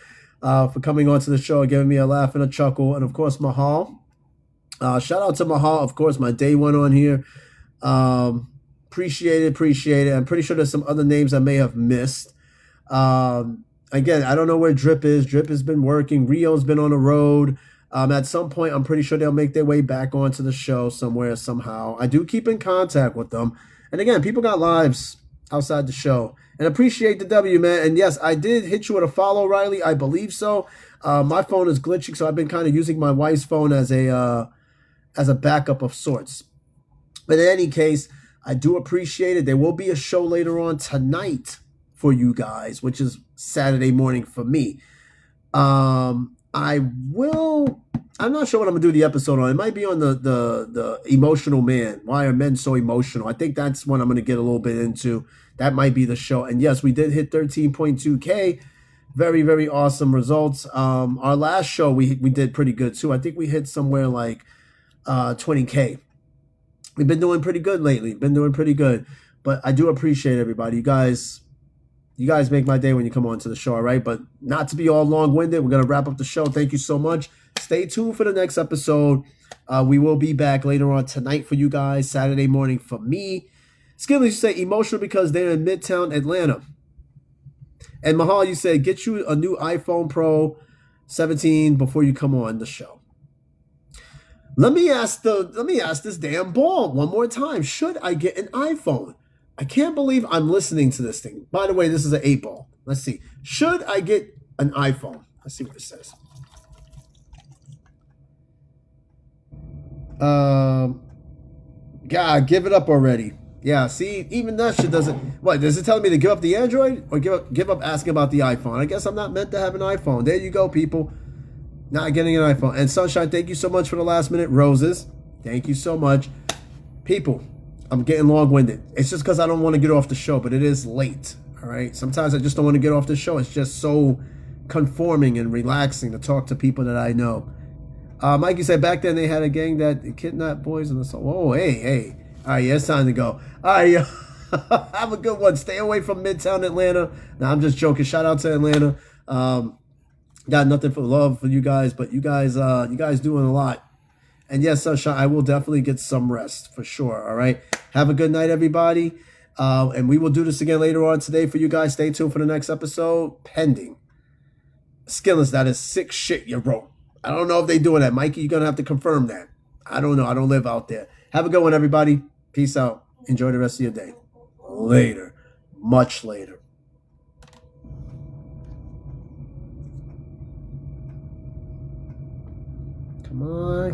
for coming on to the show and giving me a laugh and a chuckle. And, of course, Mahal. Shout out to Mahal, of course, my day one on here. Appreciate it. I'm pretty sure there's some other names I may have missed. again, I don't know where Drip is. Drip has been working. Rio's been on the road. At some point, I'm pretty sure they'll make their way back onto the show somewhere, somehow. I do keep in contact with them. And again, people got lives outside the show. And appreciate the W, man. And yes, I did hit you with a follow, Riley. I believe so. My phone is glitching, so I've been kind of using my wife's phone as a backup of sorts. But in any case, I do appreciate it. There will be a show later on tonight for you guys, which is Saturday morning for me. I'm not sure what I'm gonna do the episode on. It might be on the emotional man. Why are men so emotional? I think that's what I'm gonna get a little bit into. That might be the show. And yes, we did hit 13.2K. Very, very awesome results. Our last show we did pretty good too. I think we hit somewhere like 20K. We've been doing pretty good lately. Been doing pretty good. But I do appreciate everybody. You guys make my day when you come on to the show, all right? But not to be all long-winded, we're going to wrap up the show. Thank you so much. Stay tuned for the next episode. We will be back later on tonight for you guys, Saturday morning for me. Skilly, you say emotional because they're in Midtown Atlanta. And Mahal, you said get you a new iPhone Pro 17 before you come on the show. Let me ask this damn ball one more time. Should I get an iPhone? I can't believe I'm listening to this thing. By the way, this is an 8-ball. Let's see. Should I get an iPhone? Let's see what it says. God, give it up already. Yeah, see, even that shit doesn't. What, does it tell me to give up the Android or give up asking about the iPhone? I guess I'm not meant to have an iPhone. There you go, people. Not getting an iPhone. And Sunshine, thank you so much for the last minute roses. Thank you so much. People, I'm getting long-winded. It's just because I don't want to get off the show, but it is late. All right. Sometimes I just don't want to get off the show. It's just so conforming and relaxing to talk to people that I know. Mikey said back then they had a gang that kidnapped boys in the soul. Oh, hey. All right, yeah, it's time to go. All right, have a good one. Stay away from Midtown Atlanta. Now, I'm just joking. Shout out to Atlanta. Got nothing for love for you guys, but you guys doing a lot. And yes, Sunshine, I will definitely get some rest for sure. All right. Have a good night, everybody. And we will do this again later on today for you guys. Stay tuned for the next episode. Pending. Skillers, that is sick shit you wrote. I don't know if they doing that. Mikey, you're going to have to confirm that. I don't know. I don't live out there. Have a good one, everybody. Peace out. Enjoy the rest of your day. Later. Much later. Come on.